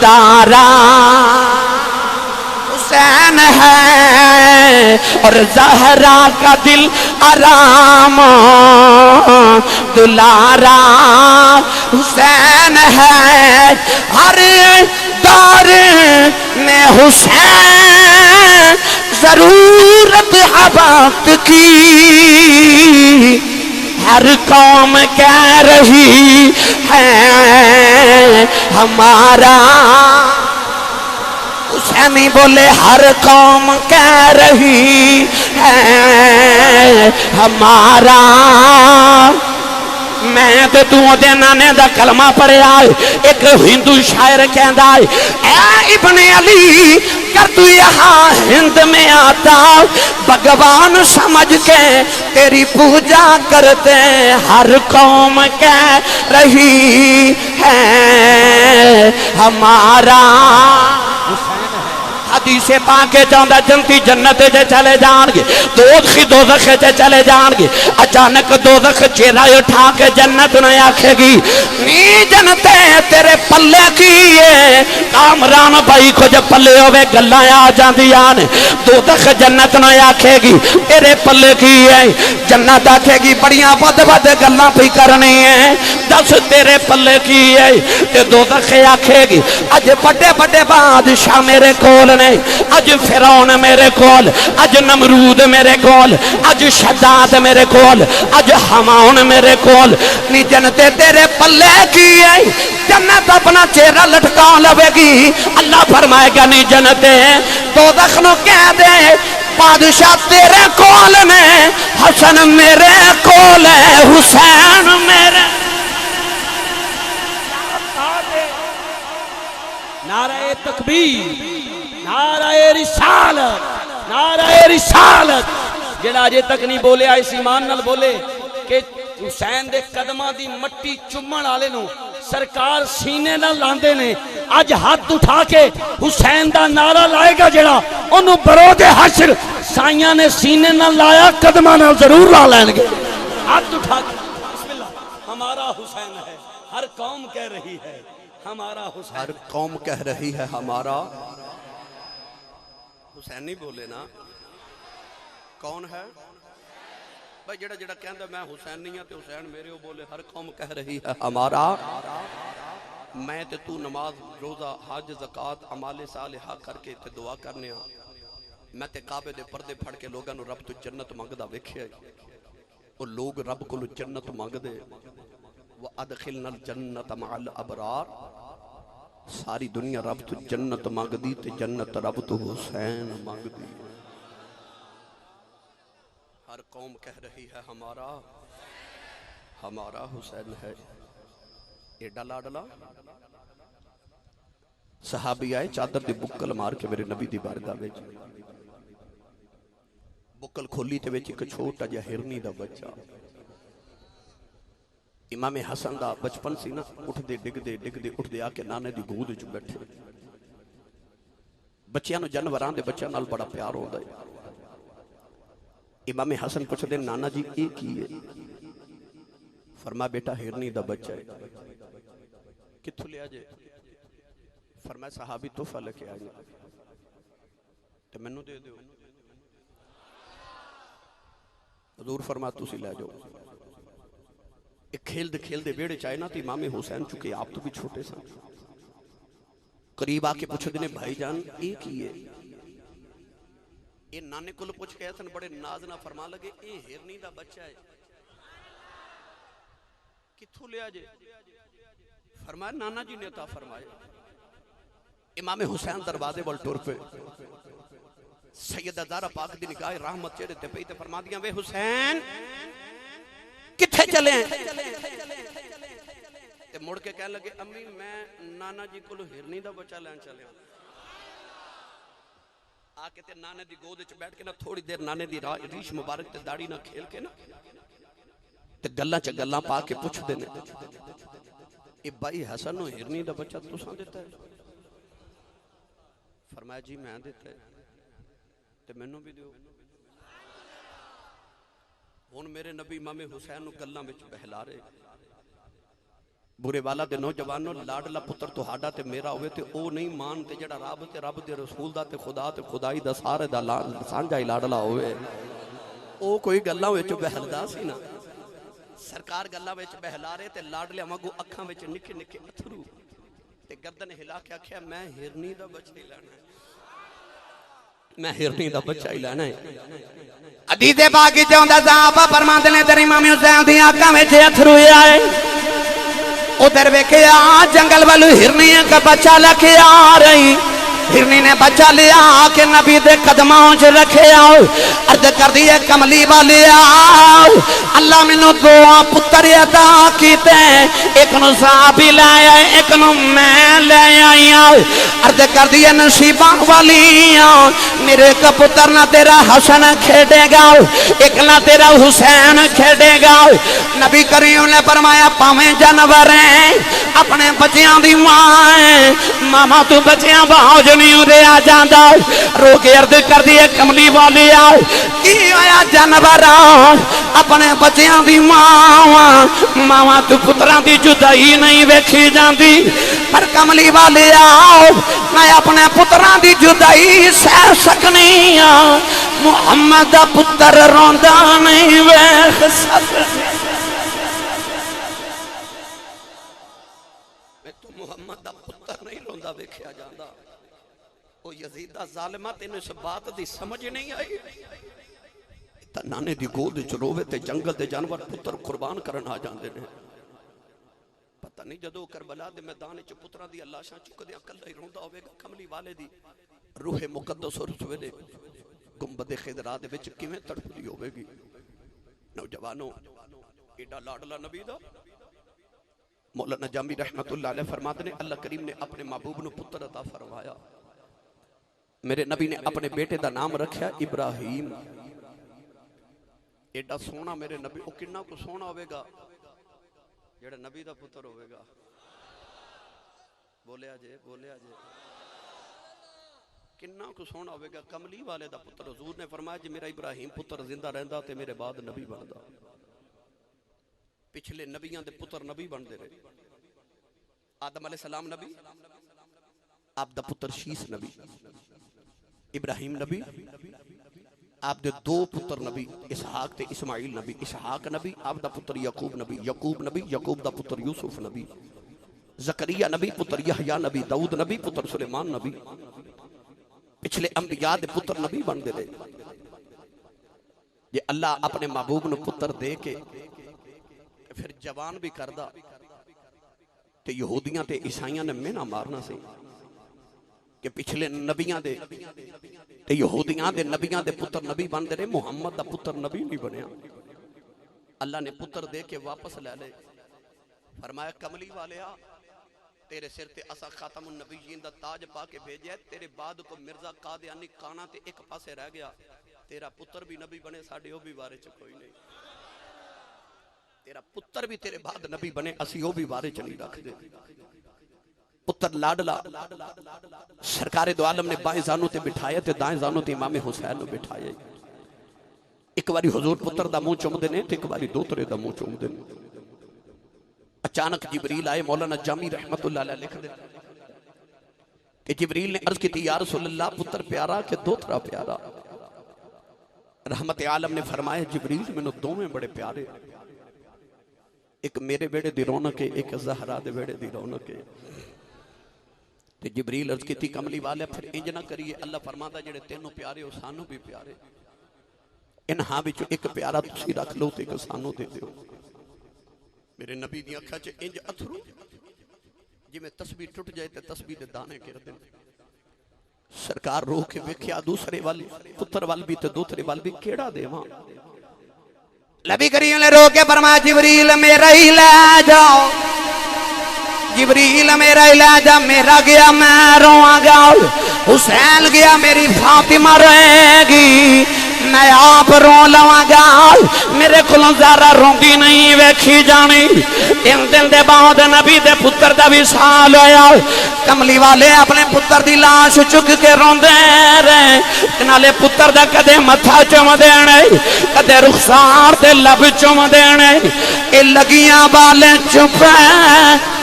Speaker 2: تارا حسین ہے اور زہرا کا دل آرام دلارا حسین ہے ہر دور میں حسین ضرورت حباب کی ہر قوم کہہ رہی ہے ہمارا حسینی بولے ہر قوم کہہ رہی ہے ہمارا میں تے تو دے نانے دا کلمہ پڑھے آئے ایک ہندو شاعر کہندہ ہے اے ابن علی کر تو یہاں ہند میں آتا بھگوان سمجھ کے تیری پوجا کرتے ہر قوم کہہ رہی ہے ہمارا حدیث پاکے چاندہ جنتی جنت جے چلے جان گے دوزخی دوزخ جے چلے جان گے اچانک دوزخ چیرہ اٹھا کے جنت نہ آکھے گی نی جنتے تیرے پلے کیے کامران بھائی کو جب پلے ہوئے گلہ آ جان دیان دوزخ جنت نہ آکھے گی تیرے پلے کیے جنت آکھے گی بڑیاں بد بد گلہ پی کرنی ہے دس تیرے پلے کیے تے دوزخ آکھے گی اج بڑے بڑے بادشاہ میرے کول نے اج فرعون میرے کول اج نمرود میرے کول اج شداد میرے کول اج حماون میرے کول نی جنتے تیرے پلے کیے جنت اپنا چہرہ لٹکا لوے گی اللہ فرمائے گا نی جنتے دوزخ نو کہہ دے بادشاہ تیرے کول میں حسن میرے کول ہے حسین میرے
Speaker 3: نعرہ تکبیر نعرہ رسالت نعرہ رسالت جڑا اجے تک نہیں بولے اس ایمان نال بولے کہ حسین دے قدماں دی مٹی چومن والے نو سرکار سینے نال لاندے نے اج ہاتھ اٹھا کے حسین دا نعرہ لائے گا جڑا اونوں برود حشر سائیاں نے سینے نال لایا قدماں نال ضرور لا لین گے ہاتھ اٹھا کے بسم اللہ ہمارا حسین ہے ہر قوم کہہ رہی ہے ہمارا حسین
Speaker 2: ہر قوم کہہ رہی ہے ہمارا حسین نہیں بولے نا کون ہے بھائی جڑا جڑا کہندہ میں حسین نہیں ہوں تے حسین میرے ہو بولے ہر قوم کہہ رہی ہے ہمارا میں تے تو نماز روزہ حج زکات اعمال صالحہ کر کے تے دعا کرنے ہاں میں تے کعبے دے پردے پھڑ کے لوگاں نو رب تو جنت منگدا ویکھیا او لوگ رب کو جنت منگ دے وَأَدْخِلْنَا الْجَنَّةَ مَعَ الْأَبْرَارِ ساری دنیا رب تو جنت مانگ دی تے جنت رب تو حسین مانگ دی ہر قوم کہہ رہی ہے ہمارا حسین ہے ایڈا لاڈلا صحابی آئے چادر دی بکل مار کے میرے نبی دی بارگاہ وچ بکل کھولی تے وچ ایک چھوٹا جہا ہرنی دا بچہ امام حسن دا بچپن سی نا اٹھ دے ڈگ دے اٹھ دے آ کے نانے دی گود وچ بیٹھے بچیاں نو جانوراں دے بچیاں نال بڑا پیار ہوندا ہے. امام حسن پوچھدے نانا جی اے کی ہے؟ فرمایا بیٹا ہرنی دا بچہ ہے. کتھوں لیا جے؟ فرمایا صحابی تحفہ لے کے آئے تے مینوں دے دیو. حضور فرمایا تسی لے جاؤ. ایک کھیل دے بیڑے چاہے نا تو امام حسین چکے آپ تو بھی چھوٹے سن قریب آ کے پوچھو دینے بھائی جان اے کی ہے؟ اے نانے کو پوچھ کے سن بڑے نازنہ فرما لگے اے ہرنی دا بچہ ہے. کتھوں لیا جے؟ فرمایا نانا جی نے عطا فرمایا. امام حسین دروازے بول ٹور پہ سیدہ زہرا پاک دی نگاہ رحمت چہرے تے پئی تے فرما دیاں وے حسین کتھے چلے ہیں؟ تے مڑ کے کہنے لگے امی میں نانا جی کو ہرنی دا بچہ لین چلے ہوں. آکے تے نانے دی گود وچ بیٹھ کے نا تھوڑی دیر نانے دی ریش مبارک تے داڑھی نہ کھیل کے نا تے گلاں چ گلاں پا کے پوچھ دینے اے بھائی حسن نو ہرنی دا بچہ تساں دیتا ہے؟ فرمایا جی میں دیتا ہے تے مینوں بھی دیو. ہن میرے نبی امام حسین نو گلاں وچ بہلا رہے برے والا دے نوجوانوں لاڈلا پتر تہاڈا تے میرا ہوئے تے او نہیں مان تے جڑا رب دے رسول دا تے خدا تے خدائی دا سارے دا سانجا ہی لاڈلا ہوئے. او کوئی گلاں وچ بہلدا سی نا سرکار گلاں وچ بہلا رہے تے لاڈلے وانگو اکھاں وچ نکے نکے اتھرو تے گردن ہلا کے آکھیا میں ہرنی دا بچہ ہی لینا ہے. میں ہرنی دا بچہ ہی لینا ہے. حدیث پاک وچ ہوندا صحابہ فرماندے نے تیرے امام حسین دی اکھاں وچ اتھرو آئے. ادھر ویکھیا جنگل والو ہرنی کا بچہ لے کے آ رہی. ہرنی نے بچہ لیا کہ نبی دے قدماں وچ رکھیا عرض کر دی کملی والیا اللہ مینوں دو پتر عطا کیتے ایک نو صحابی لے آئے ایک نو میں لے آئی. عرض کر دی نصیباں والیاں میرے کا پتر نہ تیرا حسن کھیڑے گا ایک نہ تیرا حسین کھیڑے گا. نبی کریم نے فرمایا پاویں جانور ہیں اپنے بچیاں دی ماں ماما تو بچیاں باؤ نہیں رے آ جاندہ رو کے عرض کر دیئے کملی والی آئے کی آیا جانوران اپنے بچیاں دی ماں تو پتران دی جدائی نہیں ویکھی جاندی پر کملی والی آؤ میں اپنے پتران دی جدائی سہ سکنی محمد دا پتر روندہ نہیں ویکھ سکنی. میں تو محمد دا پتر نہیں روندہ ویکھیا جاندہ. او یزیدہ ظالمہ تینوں اس بات دی سمجھ نہیں آئی. نانے دی گود چروے تے جنگل دے جانور پتر قربان کرن آ جاندے نے. پتہ نہیں جدو کربلا دے میدان وچ پتراں دی لاشاں چک دیاں کلا ہی روندا ہوے گا کملی والے دی روح مقدس اور اس ویلے گنبد خضرا دے وچ کیویں تڑپدی ہوے گی. نوجوانوں ایڈا لاڈلا نبی دا مولانا جامی رحمت اللہ علیہ فرماتے نے اللہ کریم نے اپنے محبوب نو پتر عطا فرمایا. میرے نبی نے اپنے بیٹے دا نام رکھیا ابراہیم. ایڈا سونا میرے نبی او کنہ کو سونا ہوئے گا جڑا نبی دا پتر ہوئے گا. بولے آجے کنہ کو سونا ہوئے گا کملی والے دا پتر. حضور نے فرمایا جی میرا ابراہیم پتر زندہ رہندا تے میرے بعد نبی بندا. پچھلے نبیاں دے پتر نبی بن دے رہے. آدم علیہ السلام نبی آپ دا پتر شیس نبی ابراہیم نبی آپ دے دو پتر نبی اسحاق تے اسماعیل نبی. اسحاق نبی آپ دا پتر یعقوب نبی یعقوب دا پتر یوسف نبی زکریا نبی پتر یحییٰ نبی داؤد نبی پتر سلیمان نبی. پچھلے انبیاء دے پتر نبی بن دے رہے. یہ اللہ اپنے محبوب نو پتر دے کے پھر جوان بھی کردہ تے یہودیاں تے عیسائیاں نے مینا مارنا سے کہ پچھلے نبیاں دے تے یہودیاں دے نبیاں دے پتر نبی بن دے رہے. محمد دا پتر نبی نہیں بنیا. اللہ نے پتر دے کے واپس لے لے. فرمایا کملی والیا تیرے سر تے اسا خاتم النبیین دا تاج پا کے بھیجے. تیرے بعد کو مرزا قادیانی کانا تے ایک پاسے رہ گیا. تیرا پتر بھی نبی بنے ساڑھے ہو بھی بارے چ کوئی نہیں. تیرا پتر بھی تیرے بعد نبی بنے اسی ہو بھی بارے چ نہیں رکھ دے. پتر لاڈلا سرکار دو عالم نے بائیں زانوں تے بٹھایا تے دائیں زانوں تے امام حسین نے بٹھایا. ایک باری حضور پتر دا منہ چوم دینے تے ایک باری دوترے دا منہ چوم دینے. اچانک جبریل آئے. مولانا جامی رحمت اللہ علیہ لکھ دے کہ جبریل نے عرض کی تھی یا رسول اللہ پتر پیارا کہ دوترا پیارا؟ رحمت عالم نے فرمایا جبریل میں دو میں بڑے پیارے, ایک میرے بیڑے دی رونق ہے, ایک زہرا دے بیڑے دی رونق ہے. تے جبریل عرض کی تھی کملی والے پھر انج نہ کریے, اللہ فرماتا جڑے تینوں پیارے ہو سانو بھی پیارے, ان ہاں بچو ایک پیارا تسی رکھ لو تے ایک سانو دے دیو. میرے نبی دی اکھا چے انج اتھرو جی میں تسبیح ٹوٹ جائے تے تسبیح دے دانے گر دیں. سرکار روح کے ویکھیا دوسرے والی پتر وال بھی تے دوسرے وال بھی کیڑا دے وہاں. نبی کریم نے رو کے فرمایا جبریل میرا ہی لے جاؤ, جبریل میرا ہی لے جا, میرا گیا میں رواں گا, حسین گیا میری فاطمہ رہے گی, میں آپ رو لواں گا. میرے کلوں زارہ روندی نہیں ویکھی جانی. تین دن دے بعد نبی دے پتر دا وصال ہویا. کملی والے اپنے پتر دی لاش چک کے روندے رہے, نالے پتر دا کدے متھا چوم دینے, کدے رخسار تے لب چوم دینے. اے لگیاں بالیں چپ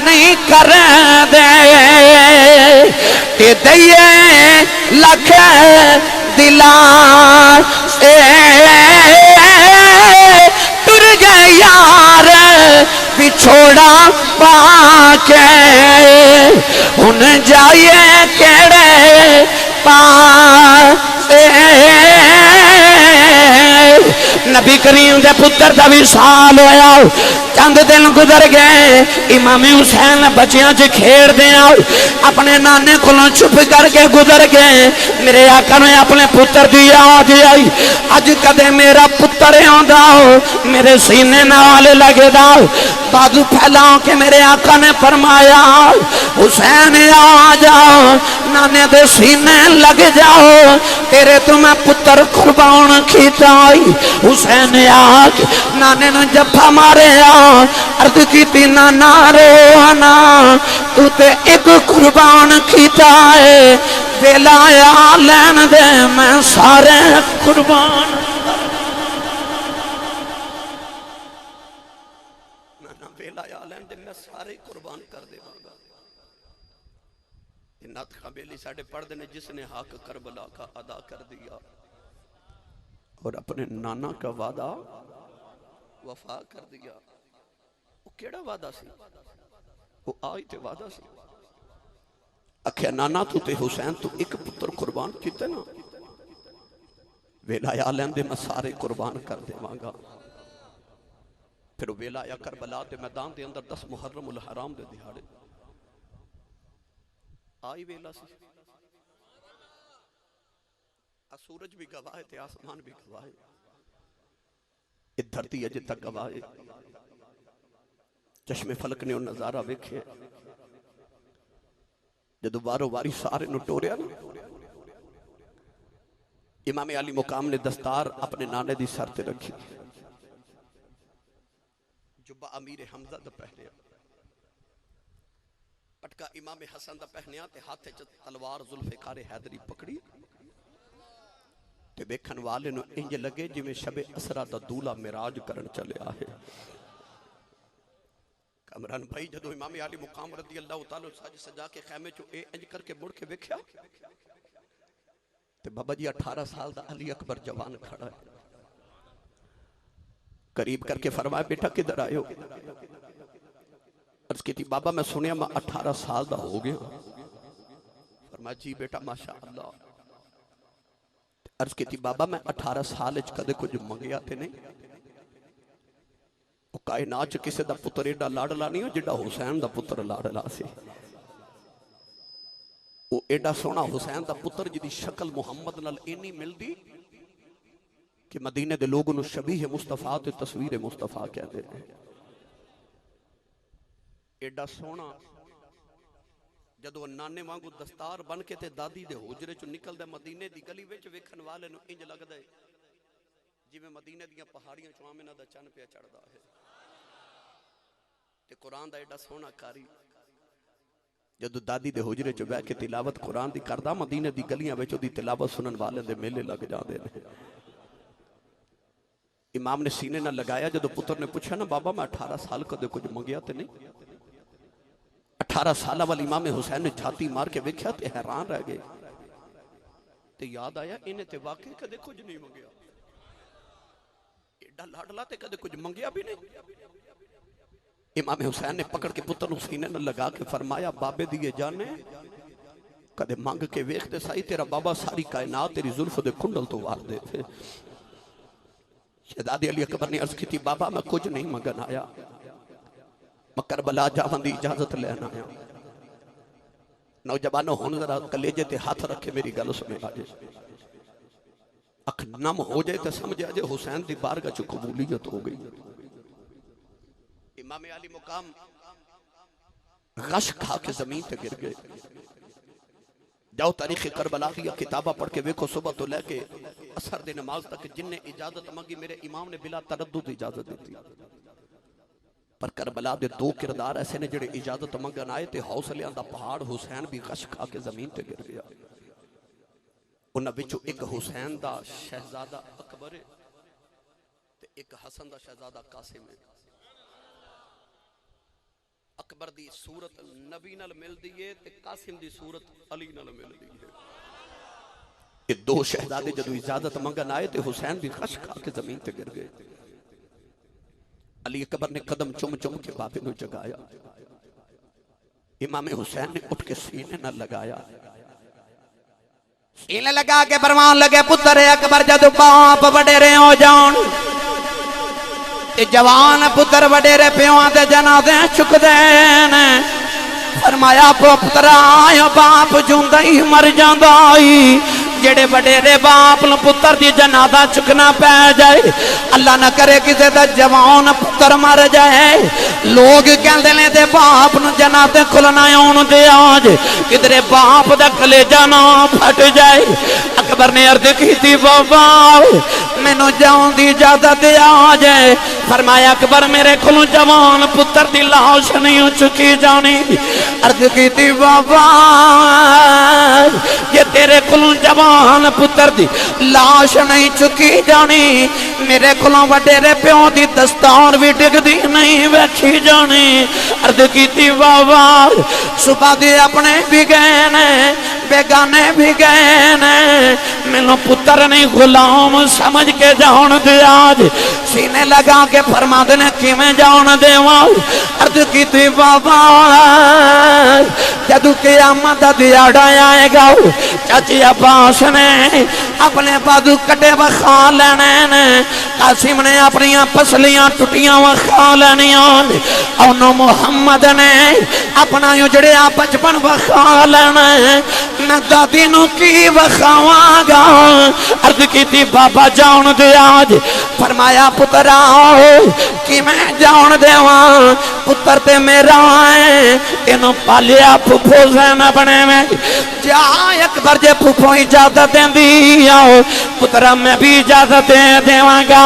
Speaker 2: نہیں کر دے, تے دئیے لکھے دلان سے ٹر گئے یار بچھوڑا پا کے, ان جائیے کیڑے پاس. نبی کریم دے پتر دا وصال ہویا. چند دن گزر گئے, امام حسین بچیاں چ کھیڑ دیا اپنے نانے کولوں چھپ کر کے گزر گئے. میرے آقا نے اپنے پتر دی یاد آئی, اج کدے میرا پتر آندا میرے سینے نال لگدا. بازو پھیلاؤ کے میرے آقا نے فرمایا حسین آ جاؤ, نانے دے سینے لگ جاؤ, تیرے تو میں پتر قربان کیتا. حسین آج نانے نے جفا مارے عرض کی تی نانا رونا, تو تے ایک قربان کیتا ہے, ویلا یا لین دے میں سارے قربان. نانا ویلا یا لین دے میں سارے قربان کر دے باگا. نات خبیلی ساڑھے پڑھ دینے جس نے حق کربلا کا ادا کر دیا اور اپنے نانا کا وعدہ وفا کر دیا. وہ کیڑا وعدہ سی؟ وہ آئی تے وعدہ سی. اکھے نانا تو تے حسین تو ایک پتر قربان کیتے نا, ویلا یا لیندے میں سارے قربان کر دے مانگا. پھر ویلا یا کربلا دے میدان دے اندر 10 محرم الحرام دے دہاڑے آئی ویلا سی. سورج بھی گواہ ہے, آسمان بھی گواہ ہے, یہ دھرتی اجے تک گواہ ہے. چشم فلک نے وہ نظارہ ویکھے جدو بارو باری سارے نو ٹوریا نا. امام علی مقام نے دستار اپنے نانے دی سر تے رکھی, جبہ امیر حمزہ دا پہنیا, پٹکا امام حسن دا پہنیا تے ہاتھے تلوار ذوالفقار حیدری پکڑی. تے بیکھن والے نو انج لگے جی میں شب اسرا دا دولا معراج کرن چلے آئے. کامران بھائی جدو امام علی مقام رضی اللہ تعالیٰ ساج سجا کے خیمے چو اے انج کر کے مڑ کے بیکھیا تے بابا جی 18 سال دا علی اکبر جوان کھڑا ہے. قریب کر کے فرمایا بیٹا کدھر آئے ہو؟ عرض کی تھی بابا میں سنیا میں 18 سال دا ہو گیا. فرمایا جی بیٹا ماشاءاللہ. عرض کی تھی بابا میں 18 سال اچ کدے کچھ منگیا تے نہیں. وہ کائنات کسے دا پتر ایڈا لاڑلا نہیں ہو جڑا حسین دا پتر لاڑلا سی. وہ ایڈا سونا حسین دا پتر جدی شکل محمد نال اینی مل دی کہ مدینے دے لوگوں نو شبیہ مصطفیٰ تے تصویر مصطفیٰ کہتے ہیں. ایڈا سونا جدو نانے وانگو دستار بن کے تے دادی دے حجرے چو نکل دے مدینے دی گلی وچ ویکھن والے نو انج لگ دے جی میں مدینے دیاں پہاڑیاں چو آمنہ دا چن پہ چڑھ دا ہے. تے قرآن دا ایڈا سونا کاری جدو دادی دے حجرے چ بیٹھ کے تلاوت قرآن دی کردا مدینے دی گلیاں وچ دی تلاوت سنن والے دے میلے لگ جاندے نے. امام نے سینے نہ لگایا. جدو پتر نے پوچھا نا بابا میں 18 سال کدے کچھ منگیا تے نہیں. 18 سالہ والی امام حسین نے چھاتی مار کے ویکھیا تے حیران رہ گئے تے یاد آیا انہیں تے واقعی کدے کچھ نہیں منگیا. ایڈا لاڈلا تے کدے کچھ منگیا بھی نہیں. امام حسین نے پکڑ کے پتر نو سینے نہ لگا کے فرمایا بابے دیے جانے کدے مانگ کے ویکھ دے سائی تیرا بابا ساری کائنات تیری زلف دے کنڈل تو وار دے تھے. شہزادے علی اکبر نے عرض کی تھی بابا میں کچھ نہیں منگن آیا میں کربلا جاون دی اجازت لینا آیا. نوجوانوں ہن ذرا کلیجے تے ہاتھ رکھے میری گل سنے آجے. اکھ نم ہو جائے تے سمجھ آجے حسین دی بارگاہ چ قبولیت ہو گئی. امام علی مقام غش کھا کے زمین تے گر گئے. جاؤ تاریخ کربلا دیا کتابہ پڑھ کے ویکھو صبح تو لے کے اثر دے نماز تک جن نے اجازت مانگی میرے امام نے بلا تردد اجازت دیتی. پر کربلا دے دو کردار ایسے نے جڑے اجازت منگن آئے تے حوصلیاں دا پہاڑ حسین بھی غش کھا کے زمین تے گر گیا. انہاں وچوں ایک حسین دا شہزادہ اکبر تے ایک حسن دا شہزادہ قاسم ہے. اکبر دی صورت نبی نال مل دیئے تے قاسم دی صورت علی نال مل دیئے. یہ دو شہزادے جدو اجازت منگن آئے تے حسین بھی خش کھا کے زمین تے گر گئے. علی اکبر نے قدم چم چم کے بابے نو جگایا. امام حسین نے اٹھ کے سینے نہ لگایا. سینے لگا کے فرمان لگے پتر اکبر جدو باپ وڈیرے ہو جان تے جوان پتر وڈیرے پیوان تے جنازے چک دین. فرمایا پترا باپ جوندا ہی مر جاندا ہی جڑے وڈیرے باپ نو پتر دی جنازہ چکنا پے جائے. اللہ نہ کرے کسے دا جوان پتر مر جائے لوگ کہندے نے تے باپ نو جنازے کھلنا اون دے آج کدھرے باپ دا کلیجہ نہ پھٹ جائے. اکبر نے عرض کیتی بابا مینوں جاؤں دی اجازت دے آ جائے. فرمایا اکبر میرے کھلوں جوان پتر دی لاش نہیں چکی جانی. عرض کیتی بابا یہ تیرے کھلوں جوان پتر دی لاش نہیں چکی جانی میرے کھلوں وڈیرے پیوں دی دستار بھی ڈگ دی نہیں ویکھی جانی. عرض کیتی بابا صبح دی اپنے بھی گئے نے بیگانے بھی گئے نے مینوں پتر نہیں غلام سمجھ کے جاؤن دے آج. سینے لگا کے فرما دینے کی میں جاؤن دے وال. عرض کیتی بابا جدو قیامت دیاڑا آئے گا چاچی عباس نے اپنے بازو کٹے وکھا لینے نے قاسم نے اپنی پسلیاں ٹوٹیاں وکھا لینیاں اونوں محمد نے اپنا اجڑیا بچپن وکھا لینا. میں دادی نو کی وکھاواں گا. عرض کیتی بابا جاؤن دے آج. فرمایا پتر آؤ کہ میں جاؤن دیواں پتر تے میرا ہے تینوں پالیا پھپھو زینب بنے میں جا اکبر جے پھپھو اجازت دیں دی آؤ پترہ میں بھی اجازت دیں گا.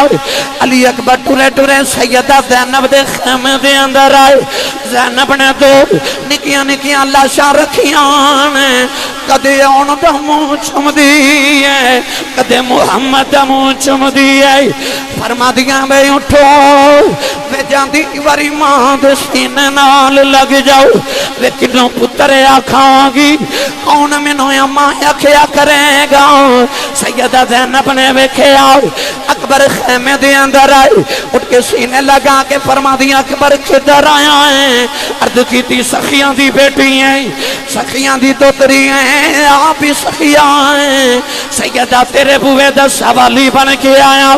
Speaker 2: علی اکبر ٹورے ٹورے سیدہ زینب دے خیمے دے اندر آئے. زینب نے دو نکیاں نکیاں لاشاں رکھیاں نے کدے اون دا منہ چم دی ہے کدے محمد دا منہ چم دی ہے. فرما دیاں بے اٹھو وے جاندی واری ماں دے سینے نال لگ جاؤ وے کنوں پتر آکھاں گی کون مینوں اماں آکھیا کرے گا. سیدہ زینب نے ویکھیا اکبر خیمے دے اندر آئی اٹھ کے سینے لگا کے فرما دیاں اکبر کدھر آیا ہے. عرض کیتی سخیاں دی بیٹی ہیں سخیاں دی دوتری ہیں آپ ہی سخیاں ہیں. سیدہ تیرے بوئے دا سوالی بن کے آیا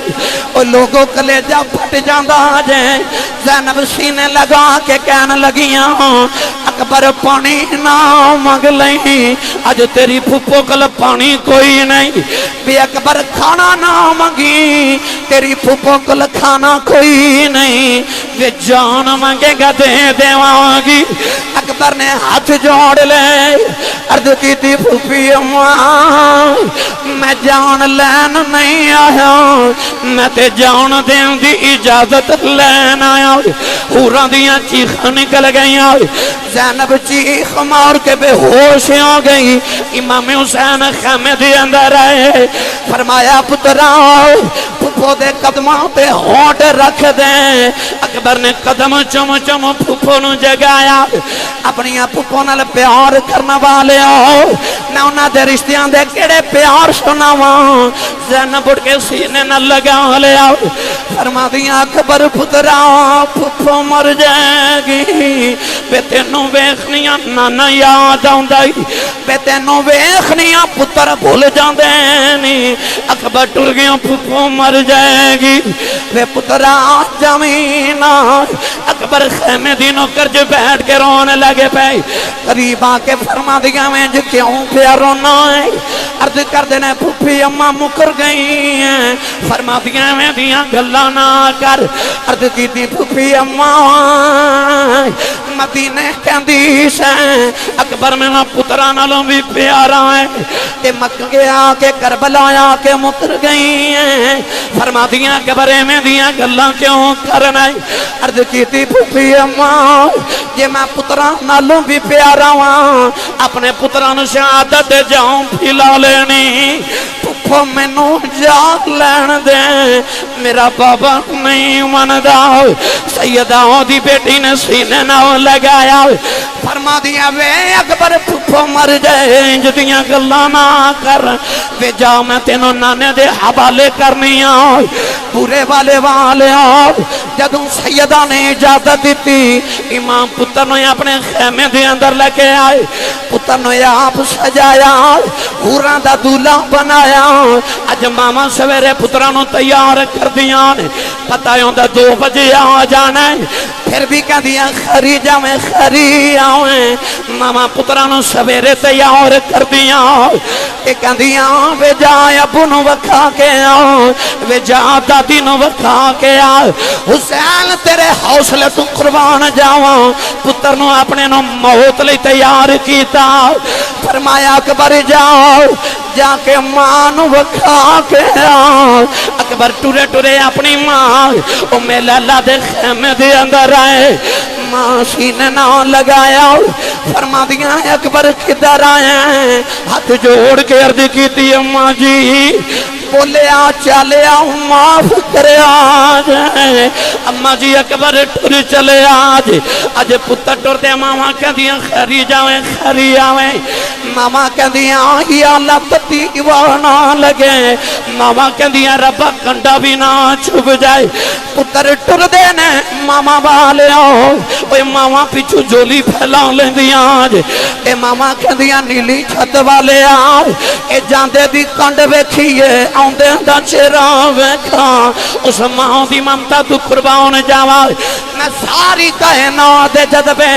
Speaker 2: او لوگوں کلیجہ پھٹ جاندہ جائے. زینب سینے لگا کے کہنے لگیاں اکبر پانی نہ مانگ لیں آج تیری پھپھو کل پانی کوئی نہیں. بھی اکبر کھانا نہ مانگی تیری پھپھو کل کھانا کوئی نہیں. بھی جان مانگے گا دے دیواں گی. اکبر اکبر نے ہاتھ جوڑ لے عرض کی تھی پھوپھی اماں میں جان لین نہیں آیا میں تے جان دین دی اجازت لین آیا حوراں دیاں چیخاں نکل گئیاں زینب چیخ مار کے بے ہوش ہو گئی امام حسین خیمے دے اندر آئے فرمایا پترا پھپھو دے قدماں تے ہونٹ رکھ دیں اکبر نے قدم چم چم پھپھو نو جگایا اپنی پھپھو نال پیار کرنا والے ہو میں انہاں دے رشتیاں دے کیڑے پیار سناواں زینب اٹھ کے سینے نال لگا لیا فرما دیا اکبر پترا پھپھو مر جائے گی بے تینوں ویکھنیاں نانا یاد آؤندائی بے تینوں ویکھنیاں پتر بھول جاندے نہیں اکبر ٹر گیا پھپھو مر جائے گی بے پترا زمین اکبر خیمے دینوں کرج بیٹھ کے رونے لگے پہ قریب آ کے فرما دیا میں جو کیوں پیا رونا ہے عرض کر دینے پھوپھی اماں مکر گئی ہیں فرما دیا میں دیا گلہ نہ کر عرض کی تھی پھوپھی اماں مدینے کہندیش ہیں اکبر میں نہ پترانہ لوں بھی پیارا ہے کہ مکہ آ کے کربلا آ کے مکر گئی ہیں فرما دیا قبرے میں دیا گلہ کیوں کرنا ہے عرض کی تھی پھوپھی اماں یہ میں پترانہ لوں بھی پیارا ہوں اپنے پترانہ شہادت جاؤں پھیلا لینی پھوپھو میں نو جاگ لین دیں میرا بابا نہیں مندہ سیدہ دی بیٹی نے سینے نہ لگایا فرما دیا وے اکبر پھوپھو مر جائے جدیاں گلہ نہ کر وے جاؤ میں تینوں نانے دے حوالے کرنی آؤ پورے والے آؤ جدوں سیدہ نے اجازت دیتی امام پتر نے اپنے خیمے دے اندر لگے آئے پتر نے آپ سجایا حوراں دا دولہ بنایا اج ماما سویرے پترانوں تیار کر دیا پتہ ہوں دا 2 بجے آ جانا ہے پھر بھی کہہ دیا خری جاویں خری آویں ماما پترانوں سویرے تیار کر دیا کہ کہہ دیا وے جا ابو نو وکھا کے آؤ وے جا دادی نو وکھا کے آؤ حسین تیرے حوصلے تو قربان جاواں پتر نو اپنے نو موت لئی تیار کیتا فرمایا اکبر جاؤ جا کے ماں نو وکھا کے آؤ اکبر ٹورے ٹورے اپنی ماں او میلہ اللہ دے خیمے دے اندر آئے ماں سینے نہ لگایا فرما دیا اکبر کدھر آئے ہاتھ جوڑ کے عرض کی تھی اماں جی بولیا چلیا معاف کرے آج اماں جی اکبر ٹر چلے آج اج پتر ٹر دے ماما کہہ دیا خری جاویں خری آویں ماما کہہ دیا یا اللہ تتی وانا لگے ماما کہہ دیا ربا کنڈا بھی نہ چھپ جائے پتر ٹر دے نے ماما والے آؤ اوے ماما پیچھو جولی پھیلا لیں دیا آج اے ماما کہہ دیا نیلی چھت والے آؤ اے جاندے دی کنڈ ویکھیے آندے دا چہرہ ویکھا اس ماں دی ممتا تو قربان جاوا میں ساری کائنات دے جذبے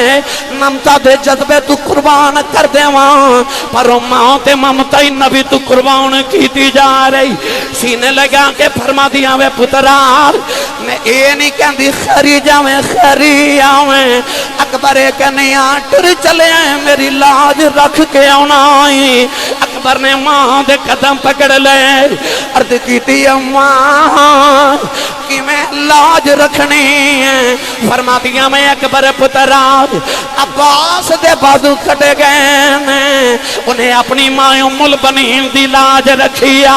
Speaker 2: ممتا دے جذبے تو قربان کر دیواں پر ماں تے ممتا ہی نبی تو قربان کیتی جا رہی سینے لگا کے فرما دیا وے پترا میں اے نہیں کہندی خری جاویں خری آویں اکبر کنیا ٹر چلے میری لاج رکھ کے آنا اکبر نے ماں دے قدم پکڑ لے عرض کیتی اماں کہ میں لاج رکھنی ہے فرما دیا میں اکبر پترا عباس دے بازو کٹے گئے انہیں اپنی ماں ام البنین دی لاج رکھیا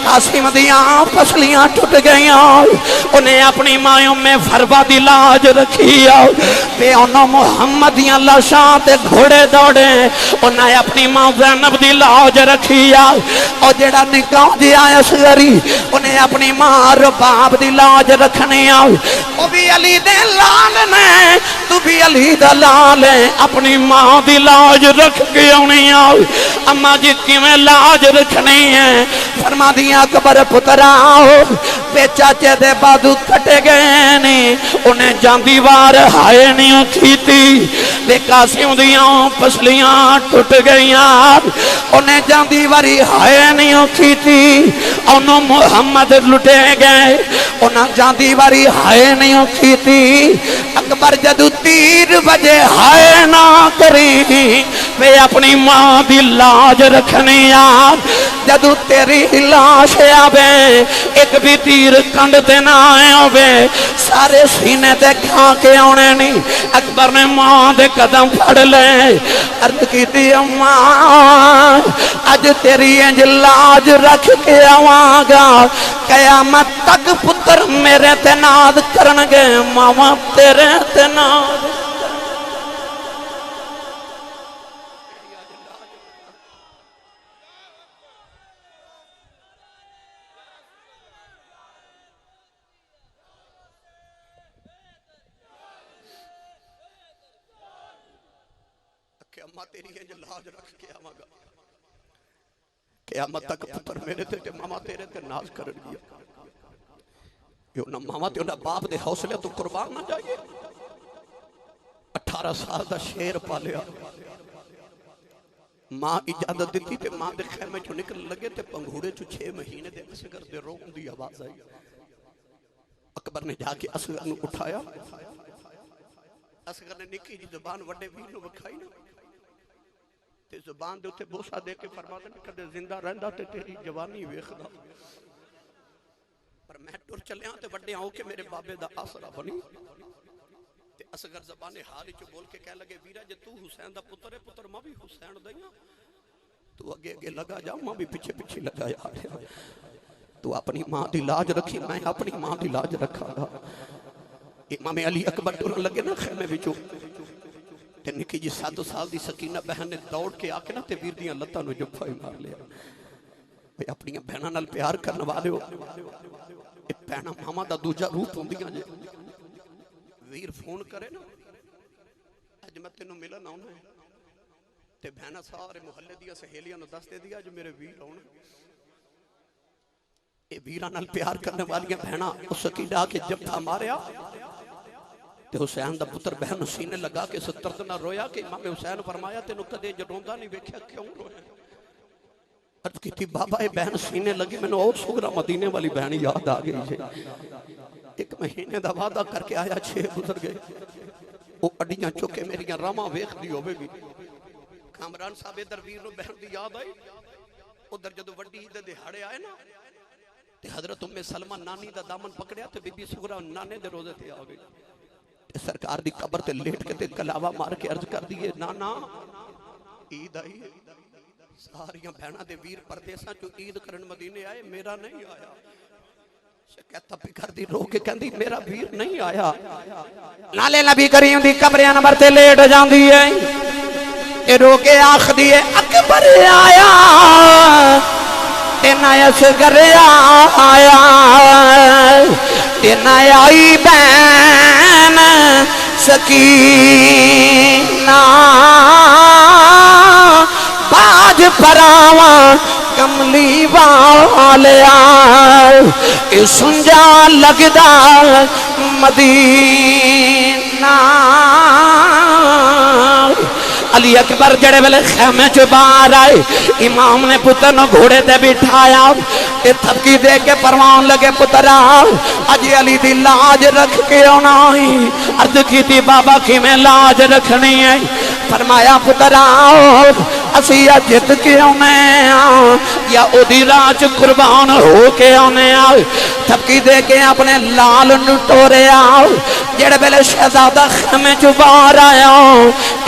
Speaker 2: قاسم دیاں پسلیاں ٹوٹ گئیاں انہیں اپنی ماں ام فروا دی لاج رکھیا پہ انہوں محمد دیاں لاشاں تے گھوڑے دوڑے انہیں اپنی ماں زینب دی لاج رکھیا اور جڑا نکاح دیا اصغری انہیں اپنی ماں رباب دی لاج رکھنی آؤ وہ بھی علی دے لال نے تو بھی علی دا لال ہے اپنی ماں دی لاج رکھ کے آنی آؤ اماں جی کی میں لاج رکھنی ہے فرما دیا اکبر پترا بے چاچے دے بازو کٹے گئے نہیں انہیں جاندی وار ہائے نہیں کی تھی بے قاسم دیاں پسلیاں ٹوٹ گئیاں انہیں جاندی واری ہائے نہیں کی تھی انہوں محمد لٹے گئے انہیں جاندی واری ہائے نہیں کی تھی اکبر جدو 3 بجے ہائے نہ میں اپنی ماں دی لاج رکھنی آ جدو تیری لاش آوے ایک بھی تیر کنڈ تے نہ آوے سارے سینے تے کھا کے آنے نہیں اکبر نے ماں دے قدم پھڑ لے عرض کی تھی اماں اج تیری انج لاج رکھ کے آواں گا قیامت تک پتر میرے تے ناز کرنگے ماما تیرے تے ناز کہ اماں تیری انج لاج رکھ کے آواں گا قیامت تک پتر میرے تے ماما تیرے تے ناز کرن گیا کہ انہاں ماما تے انہاں باپ دے حوصلے تو قربان نہ جائیے 18 سال دا شیر پالیا ماں اجازت دیتی تے ماں دے خیمے چو نکل لگے تے پنگھوڑے چو 6 مہینے دے اصغر دے روم دی آواز آئی اکبر نے جا کے اصغر نو اٹھایا اصغر نے نکی جی زبان وڈے ویر نو بکھائی نا تے زبان دے اتے بوسا دے کے فرما دے کدے زندہ رہندا تے تیری جوانی ویکھدا پر میں ٹر چلیاں تے وڈے آؤ کہ میرے بابے دا آسرا بنی تے اصغر زبان حال وچ بول کے کہہ لگے ویرا جے تو حسین دا پتر ہے پتر ماں بھی حسین دئیاں تو اگے اگے لگا جا ماں بھی پیچھے پیچھے لگا یا تو اپنی ماں دی لاج رکھی میں اپنی ماں دی لاج رکھا گا امام علی اکبر ٹرن لگے نا خیمے وچوں تے نکی جی 7 سال دی سکینہ بہن نے دوڑ کے آکے نا تے ویر دیاں لتاں نو جفا ہی مار لیا میں اپنی بہناں نال پیار کرن والے ہو اے بہناں ماما دا دوجا روپ ہوندیاں جے ویر فون کرے نا اج میں تینوں ملن آنا ہے تے بہناں سارے محلے دیاں سہیلیاں نو دس دے دیا اج میرے ویر آنا اے ویراں نال پیار کرنے والیاں بہناں اس سکینہ کے جفا ماریا تے حسین دا پتر بہن سینے لگا کے سترد نہ رویا کہ امام حسین فرمایا تینوں کدے جڑوندا نہیں ویکھیا کیوں رویا عرض کی تھی بابا اے بہن سینے لگی میں نے اور سگرا مدینے والی بہن یاد آ گئی جے 1 مہینے دا وعدہ کر کے آیا 6 گزر گئے وہ اڈیاں چکے میریاں راواں ویکھ دی ہوے گی کامران صاحب ادھر ویر نو بہن دی یاد آئی ادھر جدوں وڈی عید دہاڑے آئے نا تے حضرت ام سلمہ نانی دا دامن پکڑیا تے بی بی سغرا نانے دے روزے تے آ گئی سرکار دی قبر تے لیٹ کے تے کلاوہ مار کے عرض کر دیئے نانا عید آئی ساریاں بہناں دے ویر پردیساں جو عید کرن مدینے آئے میرا نہیں آیا شکایت پہ کر دی رو کے کہندی میرا ویر نہیں آیا نالے نبی کریم دی قبریاں نمبر تے لیٹ جاندی ہے اے رو کے آخ دیئے اکبر آیا تے نہ اصغر آیا تے نہ آئی بہن سکینہ باج پراواں کملی والیا اے سنجا لگدا مدینہ علی اکبر جڑے ویلے خیمے چ باہر آئے امام نے پتر نو گھوڑے تے بٹھایا تے تھپکی دے کے پروان لگے پترا اج علی دی لاج رکھ کے آنا عرض کی تھی بابا کی میں لاج رکھنی ہے فرمایا پترا اسی یا جت کے آنے یا او دی راج قربان ہو کے آنے تھپکی دے کے اپنے لال نٹورے جڑے ویلے شہزادہ خیمے چ باہر آیا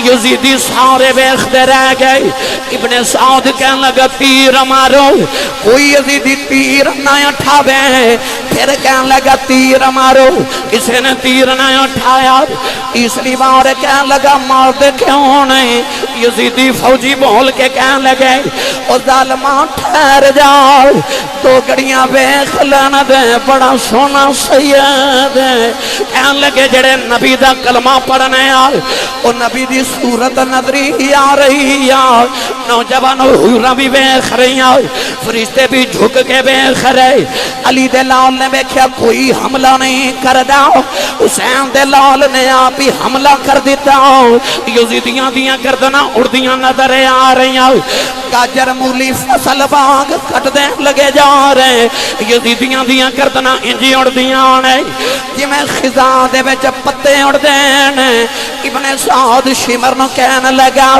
Speaker 2: یزیدی سارے بیختے رہ گئے ابن سعود کہنے لگا تیر مارو کوئی یزیدی تیر نہ اٹھاوے پھر کہنے لگا تیر مارو کسی نے تیر نہ اٹھایا تیسری بار کہنے لگا مار دے کیوں نہیں یزیدی فوجی بول کے کہنے لگے او ظالمان ٹھہر جاؤ 2 گھڑیاں بیخ لینا دے بڑا سونا سید کہنے لگے جڑے نبی دا کلمہ پڑھنے آئے او نبی دی صورت نظری آ رہی ہے نوجوان حورا بھی بیخ رہی ہیں فرشتے بھی جھک کے بیخ رہے علی دے لال نے بیکھیا کوئی حملہ نہیں کر دا حسین دے لال نے آپ ہی حملہ کر دیتا یزیدیاں دیاں گردنا اڑدیاں نظر رہی ہیں گاجر مولی فصل باغ کٹ دیں لگے جا رہے یزیدیاں دیاں گردناں انجی اڑ دیاں نے جی میں خزاں دے وچ پتے اڑ دین ابن سعد شمر نو کہن لگا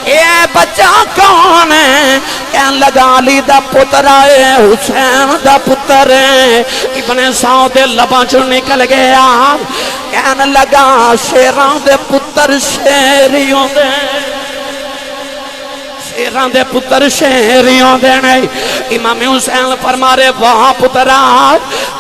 Speaker 2: اے بچہ کون ہے کہن لگا علی دا پتر ہے حسین دا پتر ہے ابن سعد لباں چوں نکل گیا کہن لگا شیراں دے پتر شیریوں دے شیران دے پتر شیریوں دے نہیں امام حسین فرمارے وہاں پترا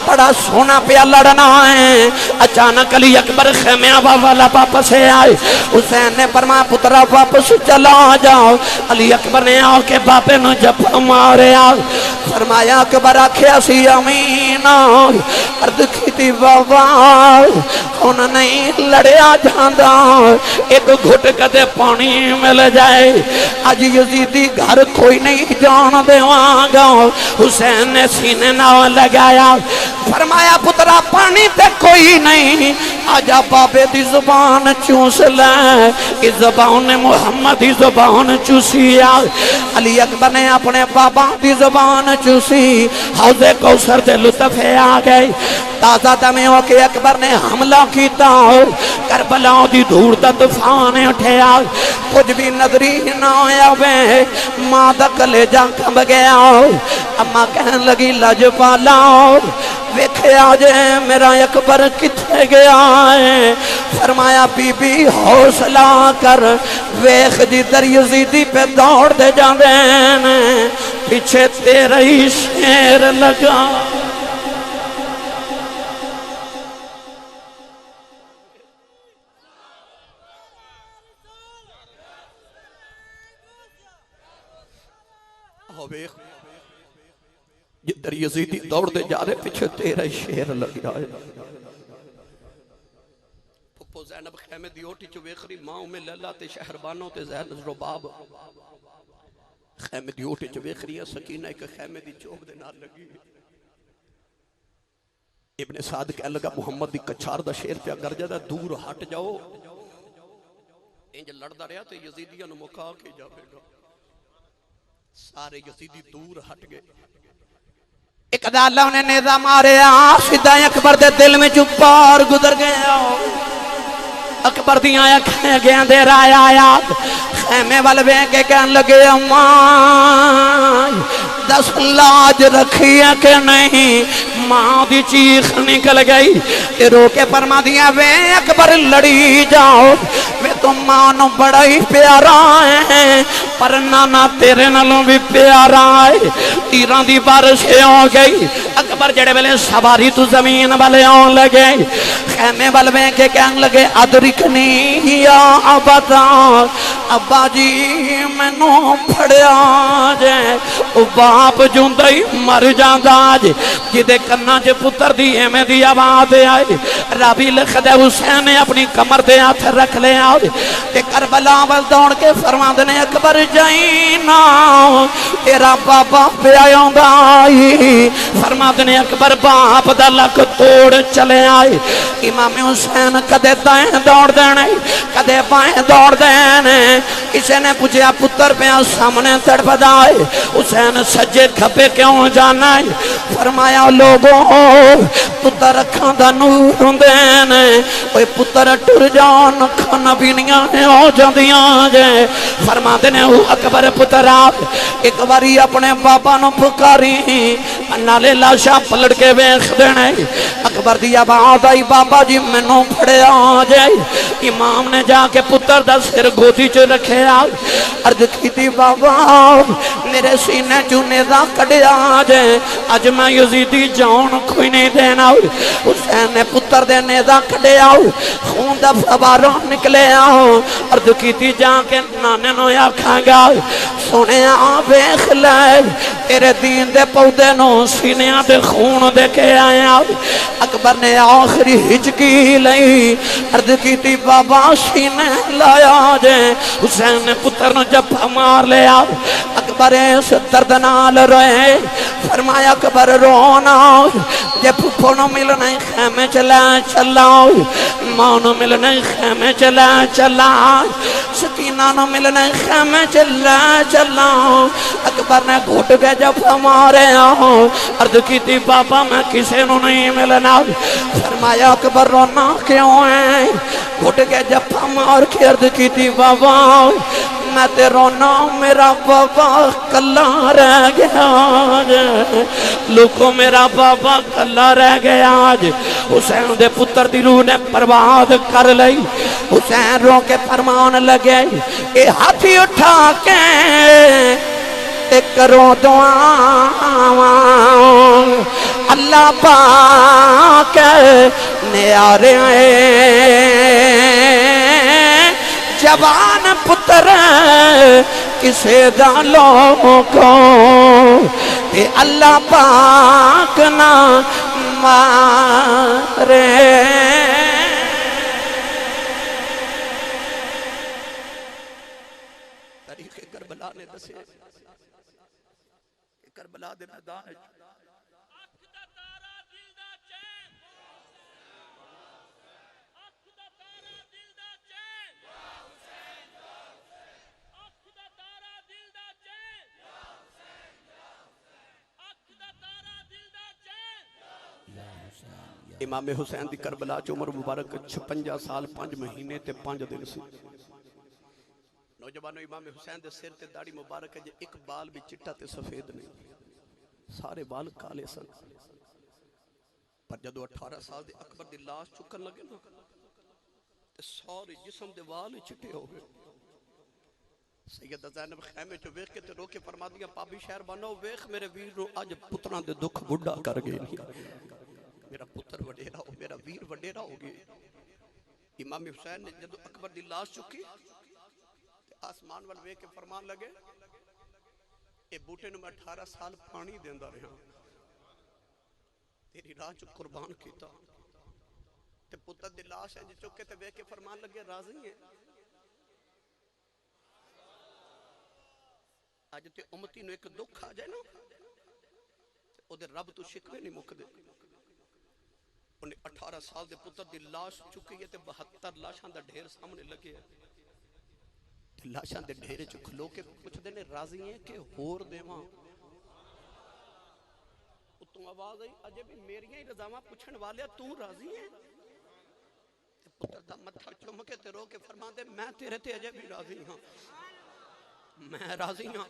Speaker 2: بڑا سونا پیا لڑنا ہے اچانک علی اکبر خیمیہ والا واپس آئے حسین نے فرمایا پترا واپس چلا جاؤ علی اکبر نے آؤ کے باپے نو جب مارے آؤ فرمایا اکبر آکھیا سی امین عرض کی تھی بابا کون نہیں لڑیا جاندہ ایک گھٹ کدے پانی مل جائے آج یزیدی گھر کوئی نہیں جان دے گا حسین نے سینے نہ لگایا فرمایا پترا پانی تے کوئی نہیں آجا بابے دی زبان چوس لے اس زبان نے محمد دی زبان چوسی علی اکبر نے اپنے بابا دی زبان چوسی حوضے کوثر دے لطف آ گئی تازہ دمیں ہو کے اکبر نے حملہ کیتا کربلا دی دھوڑ دا طوفان اٹھیا کچھ بھی نظری نہ آیا وے ماں دا کلیجہ کھب گیا اما کہن لگی لج پالا ویکھے آجے میرا اکبر کتھے گیا ہے فرمایا بی بی حوصلہ کر ویخ جدھر یزیدی پہ دوڑ دے جاندین پیچھے تیرا ہی شیر لگا جدھر یزیدی دوڑ دے جا رہے پیچھے تیرا شیر لگ جائے پپو زینب خیمے دی اوٹی چو ویخری ماں میں لیلہ تے شہربانوں تے زہر رباب خیمے دی اوٹی چو ویخری ہے سکینہ ایک خیمے دی چوب دے نار لگی ابن سعد کہنے لگا محمد دی کچھار دا شیر پہ اگر جادا دور ہٹ جاؤ انج لڑ دا رہا تے یزیدیاں نو مکا کے جاوے گا سارے یزیدی دور ہٹ گئے ایک دا اللہ انہیں نیزہ مارے سیدھا اکبر دے دل میں چپار گزر گیا اکبر دیاں اکھیں گیا دے رایا آیا خیمے والوے کے کہن لگے اماں دس لاج رکھی ہے کہ نہیں ماں دی چیخ نکل گئی رو کے فرما دیا وے اکبر لڑی جاؤ وے تو ماں نو بڑا ہی پیارا ہے پر نانا تیرے نالوں بھی پیارا ہے تیران دی بارش ہو گئی اکبر جڑے بلے سواری تو زمین والے آن لگے خیمے والوے کے کہن لگے ادرکنی یا ابتا ابا جی میں نو پھڑیا جائے او باپ جوندائی مر جاندہ جے جدے کرنا جے پتر دی میں دی آواز آئے رابی لکھ دے حسین نے اپنی کمر دے ہاتھ رکھ لے آئے تے کربلا وال دوڑ کے فرماند نے اکبر جائینا تیرا بابا پہ آیوں گائی فرماند نے اکبر باپ دا لک توڑ چلے آئے امام حسین کدے دائیں دوڑ دینے کدے بائیں دوڑ دینے اسے نے پوچھا پتر پہ سامنے تڑپ دائے حسین سجے کھپے کیوں جانا ہے فرمایا لوگوں پتر رکھاں دا نور دینے اوہ پتر ٹر جان کھانا بینیاں نے ہو جاندیاں جے فرما دینے اکبر پتر آپ ایک باری اپنے بابا نو پکاری نالے لاشا پلڑ کے بیخ دینے اکبر دیا بات آئی بابا جی میں نو پھڑے آ جائے امام نے جا کے پتر دا سر گودی چو رکھے آج عرض کی تھی بابا میرے سینے چونے دا کڑے آجے آج میں یزیدی جان کوئی نہیں دینا حسین نے پتر دینے دا کڑے آؤ خون دا فباروں نکلے آؤ عرض کی تھی جا کے نانے نو یا کھانگا سونے بیخ لے تیرے دین دے پودے نو سینے دے خون دے کے آئے اکبر نے آخری ہچکی لئی عرض کی تھی بابا سینے لایا جے حسین نے پتر نو جب مار لیا اکبر اکبر اس درد نال روئے فرمایا اکبر رونا جے پھپھو نو ملنے خیمے چلے چلا ماں نو ملنے خیمے چلے چلا سکینہ نو ملنے خیمے چلے چلا اکبر نے گھٹ کے جفا مارے عرض کی تھی پاپا میں کسے نو نہیں ملنا فرمایا اکبر رونا کیوں ہے گھٹ کے جفا مار کے عرض کی تھی بابا میں تے رونا میرا بابا کلا رہ گیا آج لوکو میرا بابا کلا رہ گیا آج حسین دے پتر دی روح نے پرواز کر لئی حسین رو کے فرمان لگے اے ہاتھی اٹھا کے تے کرو دعا اللہ پاک نیارے جوان پتر کسے دالوں کو تے اللہ پاک نہ مارے تاریخ کربلا نے دسے کربلا دے میدان امام حسین دی کربلا چ عمر مبارک 56 سال 5 مہینے تے 5 دن سی نوجوانوں امام حسین دے سر تے داڑھی مبارک ہے جے ایک بال بھی چٹا تے سفید نہیں سارے بال کالے سن پر جدو 18 سال دے اکبر دی لاش چکن لگے نا تے سارے جسم دے وال چٹے ہو گئے سیدہ زینب خیمے چو ویخ کے تے رو کے فرما دیا پابی شہر بانو ویخ میرے ویر رو آج پتران دے دکھ بڑھا کر گئے میرا پتر وڈیرا ہو میرا ویر وڈیرا ہو گئے امام حسین نے جدو اکبر دی لاش چکی آسمان وال وے کے فرمان لگے اے بوٹے نو میں 18 سال پانی دیندہ رہا تیری راہ جو قربان کیتا تے پتر دی لاش ہے جو چکے تے وے کے فرمان لگے راضی ہیں آج تے امتی نو ایک دکھ آ جائے نا او دے رب تو شکوے نہیں مک دے انہیں 18 سال دے پتر دی لاش چکی ہے تے 72 لاشاں دا ڈھیر سامنے لگے ہے لاشاں دے ڈھیرے چ کھلو کے پوچھ دے نے راضی ہیں کہ ہور دیواں تو آواز آئی اجے بھی میریاں ہی رضاواں پوچھن والے تو راضی ہیں تے پتر دا متھا چوم کے تے رو کے فرما دے میں تیرے تے اجے بھی راضی ہاں میں راضی ہاں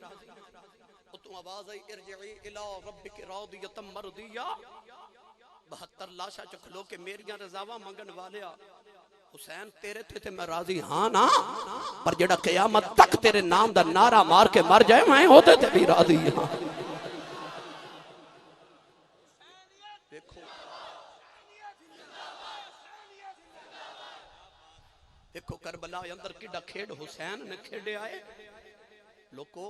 Speaker 2: تو آواز آئی ارجعی الی ربک راضیۃ مرضیہ 72 لاشاں چ کھلو کے میریاں رضاواں منگن والیا حسین تیرے تھے میں راضی ہاں نا پر جڑا قیامت تک تیرے نام دا نعرہ مار کے مر جائے میں ہوتے تھے بھی راضی ہاں دیکھو کربلا اندر کڈا کھیڑ حسین نے کھیڑے آئے لوکو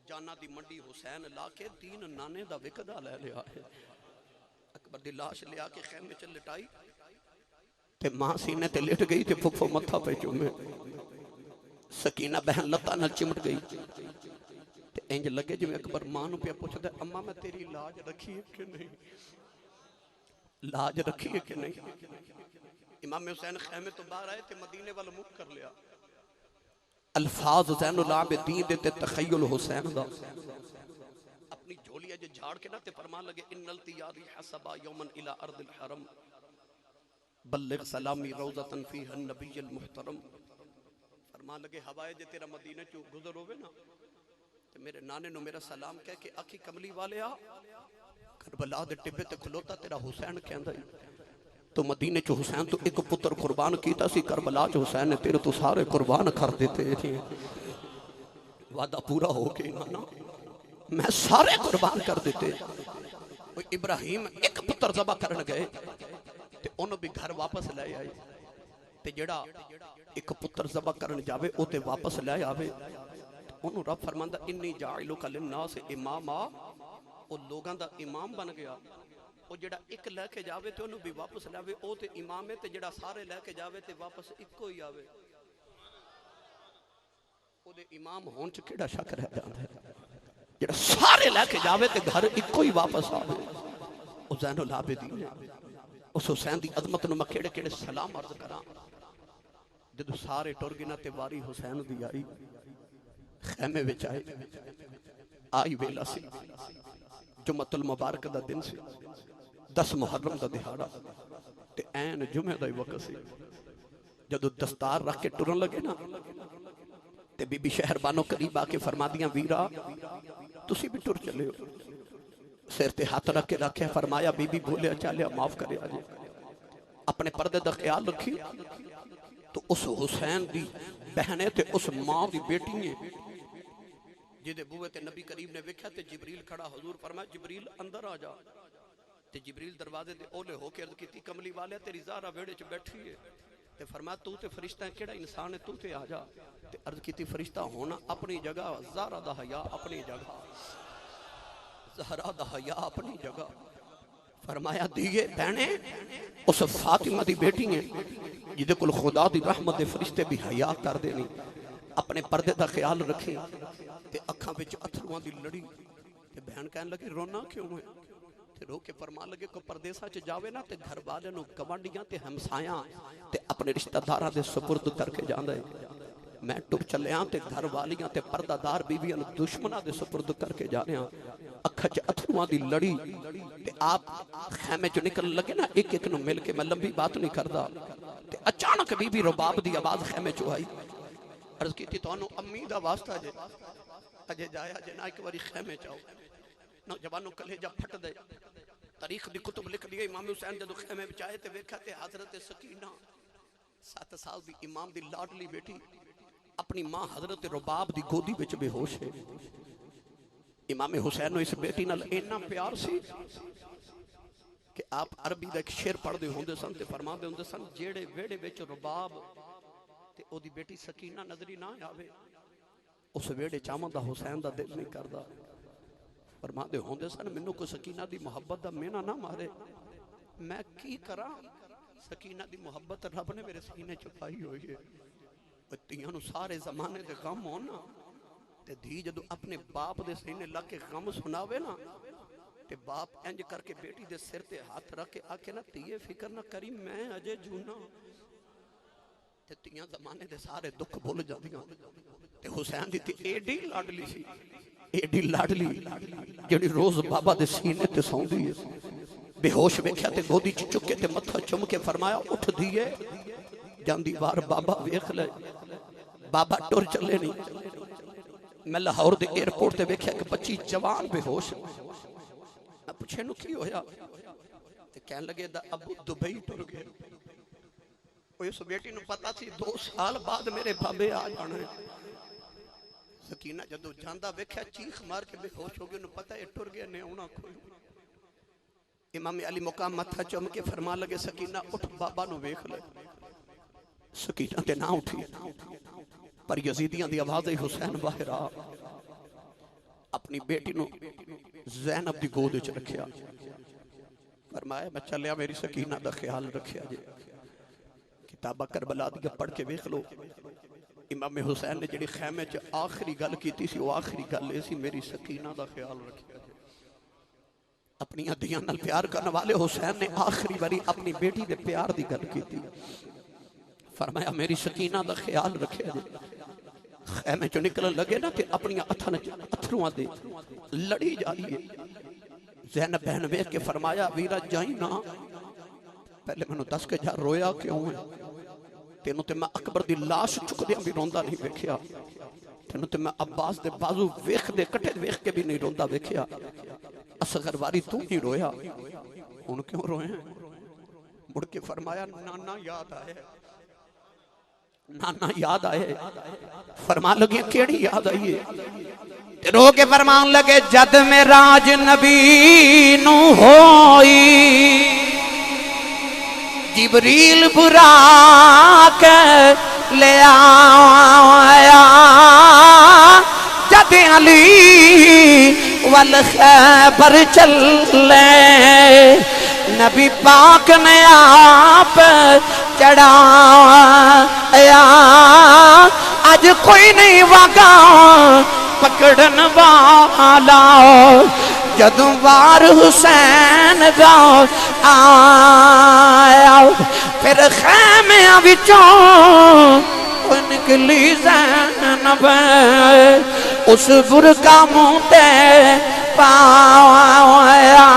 Speaker 2: جانا دی منڈی حسین لا کے دین نانے دا وکدا لے لیا ہے اکبر دی لاش لیا کے خیمے چل لٹائی تے ماں سینے تے لٹ گئی تے پھپھو متھا پہ چومے سکینہ بہن لتا نہ چمٹ گئی تے انج لگے جو اکبر ماں نو پہ پوچھتا ہے اماں میں تیری لاج رکھی ہے کہ نہیں لاج رکھی ہے کہ نہیں امام حسین خیمے تو باہر آئے تے مدینے والا منہ کر لیا الفاظ زین العابدین دیتے تخیل حسین دا اپنی جھولیاں جو جھاڑ کے نہ تے فرمان لگے ان التیاری حسبا یومن الى ارض الحرم بلغ سلامی روزتن فیہ النبی المحترم فرمان لگے ہوائے جے تیرا مدینہ چو گزر ہوئے نا تے میرے نانے نو میرا سلام کہہ کے اکھی کملی والے آ کربلا دے ٹبے تے کھلوتا تیرا حسین کہندہ ہی تو مدینہ چو حسین تو ایک پتر قربان کیتا سی کربلا چو حسین نے تیرے تو سارے قربان کر دیتے ہیں وعدہ پورا ہو کے نانا میں سارے قربان کر دیتے ابراہیم ایک پتر ذبح کرن گئے تے انہوں بھی گھر واپس لے آئے تے جڑا ایک پتر ذبح کرن جاوے او تے واپس لے آوے انہوں رب فرماندہ انی جاعلک للناس اماما او لوگاں دا امام بن گیا او جڑا ایک لے کے جاوے تے انہوں بھی واپس لے آوے او تے امام ہے تے جڑا سارے لے کے جاوے تے واپس ایک کو ہی آوے او او دے امام ہون چ کیڑا شک رہ جاندا ہے جڑا سارے لے کے جاوے تے گھر اکو ہی واپس آوے او زین العابدین اس حسین دی عظمت نو میں کیڑے کیڑے سلام عرض کراں جدو سارے ٹر گئے نا تے واری حسین دی آئی خیمے وچ آئی ویلا سی جمعۃ المبارک دا دن سی 10 محرم دا دہاڑا تے این جمعہ دا وقت سی جدو دستار رکھ کے ٹرن لگے نا تے بی بی شہر بانو قریب آ کے فرما دیاں ویرا تسی بھی ٹر چلے ہو سر تے ہاتھ رکھ کے رکھے فرمایا بی بی بھولیا چالیا معاف کرے آجے اپنے پردے دا خیال رکھی تو اس حسین دی بہنے تے اس ماں دی بیٹی نے جدے بوئے تے نبی کریم نے وکھیا تے جبریل کھڑا حضور فرمایا جبریل اندر آ جا تے جبریل دروازے دے اولے ہو کے عرض کی کملی والے تیری زہرا ویڑے چ بیٹھی ہے تے فرمایا تو تے فرشتہ ہے کیڑا انسان ہے تو تے آ جا تے عرض کی فرشتہ ہونا اپنی جگہ زہرا دا حیا اپنی جگہ زہرا دا حیا اپنی جگہ فرمایا دیئے بہنے اس فاطمہ دی بیٹی ہیں جدے کل خدا دی رحمت دے فرشتے بھی حیا کر دینی اپنے پردے دا خیال رکھیں تے اکھاں وچ اتھرواں دی لڑی تے بہن کہنے لگے رونا کیوں ہے تے رو کے فرمان لگے کو پردیسا چ جاوے نا تے گھر والے نو گوانڈیاں تے ہمسایاں تے اپنے رشتہ داراں دے سپرد کر کے جاندا ہے میں ٹر چلیاں تے گھر والیاں تے پردہ دار بیویاں نو دشمناں دے سپرد کر کے جانیاں اکھاں چ اتھرواں دی لڑی تے آپ خیمے چ نکل لگے نا ایک ایک نو مل کے میں لمبی بات نہیں کردا تے اچانک بی بی رباب دی آواز خیمے چ آئی عرض کی تھی تو انو امی دا واسطہ جے اجے جایا جے نا ایک باری خیمے چاہو نوجوانوں کلیجہ پھٹ دے تاریخ دی کتب لکھ دیئے امام حسین جدو خیمے بچائے تے ویکھا تے حضرت سکینہ 7 سال دی امام دی لاڈلی بیٹی اپنی ماں حضرت رباب دی گودی بچ بے ہوش ہے امام حسین اس بیٹی نال اینا پیار سی کہ آپ عربی دا ایک شعر پڑھ دے ہوندے سن تے فرما دے ہوندے سن جیڑے ویڑے وچ رباب تے او دی بیٹی سکینہ نظری نہ آوے اس ویڑے چاواں دا حسین دا دل نہیں کردا فرما دے ہوندے سن مینوں کو سکینہ دی محبت دا مینا نہ مارے میں کی کراں سکینہ دی محبت رب نے میرے سینے چھپائی ہوئی ہے تیاں نو سارے زمانے دے غم ہونا تے دھی جدو اپنے باپ دے سینے لگ کے غم سناوے نا تے باپ انج کر کے بیٹی دے سر تے ہاتھ رکھ کے آکے نا تیے فکر نہ کری میں اجے جونا تے تیاں زمانے دے سارے دکھ بھول جاندیاں تے حسین دی تے ایڈی لاڈلی سی ایڈی لاڈلی جڑی روز بابا دے سینے تے سوندی ہے بے ہوش ویکھیا تے گودی چکے تے متھا چم کے فرمایا اٹھ دیئے جاندی بار بابا ویکھ لے بابا ٹر چلے نہیں میں لاہور دے ایئرپورٹ تے ویکھیا کہ بچی جوان بے ہوش میں پوچھے نو کی ہویا تے کہن لگے دا ابو دبئی ٹر گئے وہ اس بیٹی نو پتا سی 2 سال بعد میرے بابے آ جانا ہے سکینہ جدو جاندہ ویکھیا چیخ مار کے بے ہوش ہو گئے نو پتا ہے ٹر گئے نے اونا کوئی امام علی مقام متھا چم کے فرما لگے سکینہ اٹھ بابا نو ویکھ لے سکینہ تے نہ اٹھی پر یزیدیاں دی آواز حسین باہر آ اپنی بیٹی نو زینب دی گود وچ رکھیا فرمایا میں چلیا میری سکینہ دا خیال رکھیا جی کتابہ کربلا دی پڑھ کے ویکھ لو امام حسین نے جڑی خیمے چ آخری گل کیتی سی وہ آخری گل ایسی میری سکینہ دا خیال رکھیا جی اپنی دیاں نال پیار کرنے والے حسین نے آخری باری اپنی بیٹی دے پیار دی گل کیتی فرمایا میری سکینہ دا خیال رکھے جی خیمے چو نکلن لگے نا تے اپنی اتھرواں دے لڑی جاری ہے زینب بہن ویکھ کے فرمایا ویرا جائیں نا پہلے میں نو دس کے جا رویا کیوں ہے تینوں تے میں اکبر دی لاش چک دیا بھی روندہ نہیں ویکھیا تینوں تے میں عباس دے بازو ویکھ دے کٹے ویکھ کے بھی نہیں روندہ ویکھیا اصغر واری تو نہیں رویا ان کیوں روئے ہیں مڑ کے فرمایا نانا یاد آئے نانا یاد آئے فرمان لگے کیڑی یاد آئیے رو کے فرمان لگے جد میں راج نبی نو ہوئی جبریل برا کے لے آیا جد علی والخیبر چلے نبی پاک نے آپ چڑھایا اج کوئی نہیں واگا پکڑن والا جدوں وار حسین دا آیا پھر خیمیاں وچوں نکلی زینب اس برقع منہ تے پایا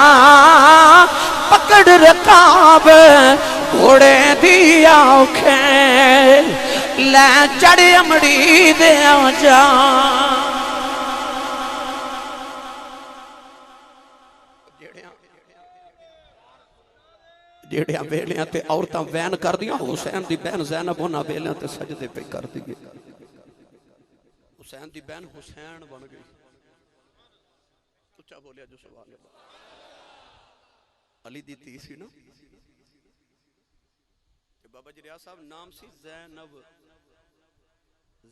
Speaker 2: پکڑ رکاب گھوڑے دیا اوکھے لے چڑھ امڑی دیا جا جیڑیاں ویلیاں تے عورتاں وین کر دیاں حسین دی بہن زینب ہونا ویلیاں تے سجدے پہ کر دیئے حسین دی بہن حسین بن گئی اچھا بولیا جو سوال ہے علی دی تی سی نا کہ بابا جی ریاض صاحب نام سی زینب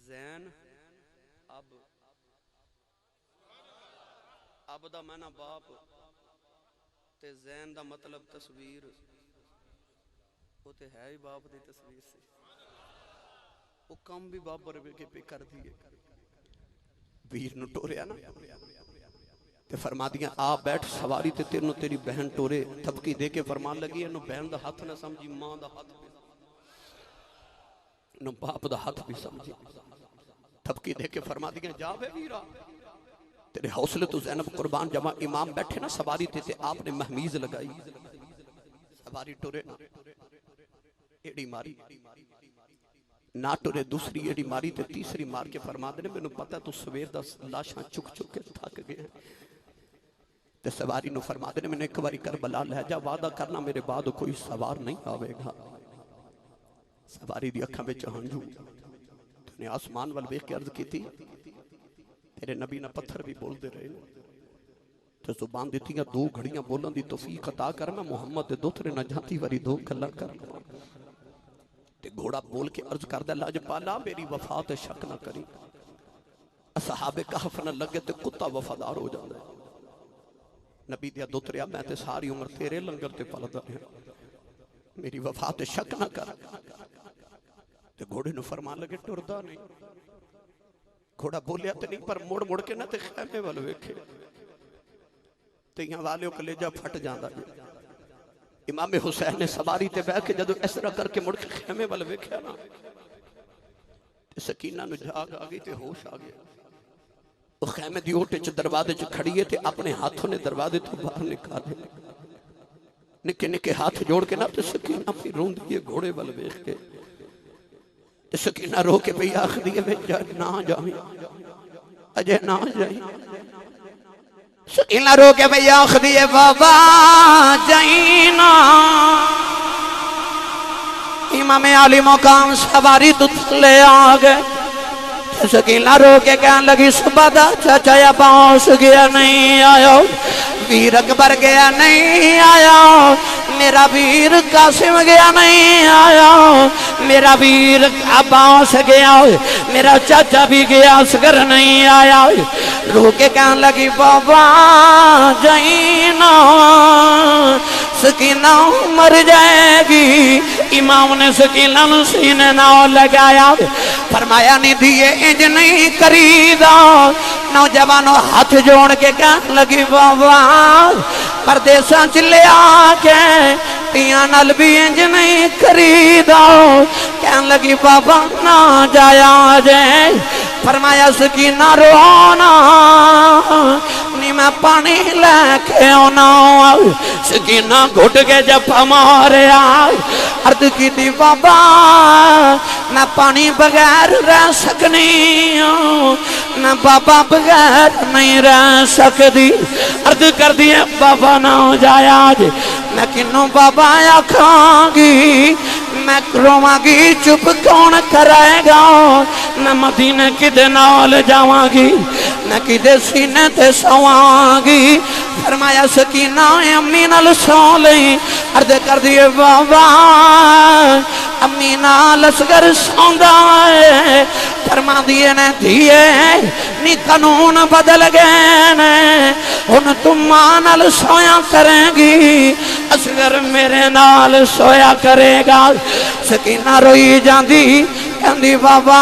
Speaker 2: زین اب دا میں نا باپ تے زین دا مطلب تصویر وہ تے ہے ہی باپ دی تصویر سے وہ کم بھی باپ بروے کے پہ کر دیئے ویر نو ٹوریا نا تے فرما دیا آ بیٹھ سواری تے تیرنو تیری بہن ٹورے تھپکی دے کے فرمان لگی ہے نو بہن دا ہاتھ نہ سمجھی ماں دا ہاتھ بھی نو باپ دا ہاتھ بھی سمجھی تھپکی دے کے فرما دیا جا بے ویرا تیرے حوصلے تو زینب قربان جمع امام بیٹھے نا سواری تے آپ نے محمیز لگائی سواری ٹورے نا ایڑی ماری نہ ٹورے دوسری ایڑی ماری تے تیسری مار کے فرما دے میں نے پتا تو سویر دا لاشاں چک چک کے تھک گئے تے سواری نو فرما دے میں نے ایک باری کربلا لے جا وعدہ کرنا میرے بعد کوئی سوار نہیں آوے گا سواری دی اکھاں وچ ہنجو تو نے آسمان وال ویکھ کے عرض کی تھی تیرے نبی نہ پتھر بھی بول دے رہے تو زبان دیتی ہیں دو گھڑیاں بولن دی توفیق عطا کر میں محمد دے دوترے نہ جاتی وری دو گھلا کر تے گھوڑا بول کے عرض کر دے لاجپالا میری وفات شک نہ کری اصحاب کہف نہ لگے تے کتا وفادار ہو جاندے نبی دیا دوتریا میں تے ساری عمر تیرے لنگر تے پلدا ہے میری وفات شک نہ کر تے گھوڑے نو فرمان لگے ٹردا نہیں گھوڑا بولیا تے نہیں پر مڑ مڑ کے نہ تے خیمے والے ویکھے تے یہاں والے کلیجہ پھٹ جاندا جی امام حسین نے سواری تے بیٹھ کے جدو اس طرح کر کے مڑ کے خیمے والے ویکھیا نا تے سکینہ نو جاگ آ گئی تے ہوش آ گیا وہ خیمے دی اوٹے چ دروازے چ کھڑی ہے تے اپنے ہاتھوں نے دروازے تو باہر نکالے نکے نکے ہاتھ جوڑ کے نا تے سکینہ پھر روندی ہے گھوڑے والے ویکھ کے تے سکینہ رو کے پہ آخری ہے نہ جائیں اجے نہ جائیں سکینہ رو کے بھئی آخری ہے بابا جائینا امام علی مقام سواری تلے آگئے سکینہ رو کے کہنے لگی صبح دا چاچا یا پاؤس گیا نہیں آیا ویر اکبر گیا نہیں آیا میرا ویر قاسم گیا نہیں آیا میرا ویر عباس گیا میرا چاچا بھی گیا اصغر نہیں آیا رو کے کہنے لگی بابا جائینا سکینہ مر جائے گی امام نے سکینہ سینے نہ لگایا فرمایا نہیں دیئے انج نہیں کریدا نوجوانوں ہاتھ جوڑ کے کہنے لگی بابا پردیساں چلے آکے تیاں نال بھی انج نہیں کریدا کہنے لگی بابا نہ جایا جائے فرمایا سکینہ رونا نہیں میں پانی لے کے ہونا سکینہ گھٹ کے جب ہمارے آئے عرض کی تھی بابا میں پانی بغیر رہ سکنی ہوں میں بابا بغیر نہیں رہ سکتی عرض کر دیئے بابا نہ ہو جایا جی میں کنوں بابا آکھاں گی میں کرواں گی چپ کون کرائے گا میں مدینہ کدے نال جاواں گی میں کدے سینے تے سواں گی فرمایا سکینہ امی نال سو لیں عرض کر دیئے بابا امی نال اصغر سوندا ہے فرما دیئے نے دیئے نی قانون بدل گئے نے ان تم ماں نال سویا کریں گی اصغر میرے نال سویا کرے گا سکینہ روئی جاندی کہندی بابا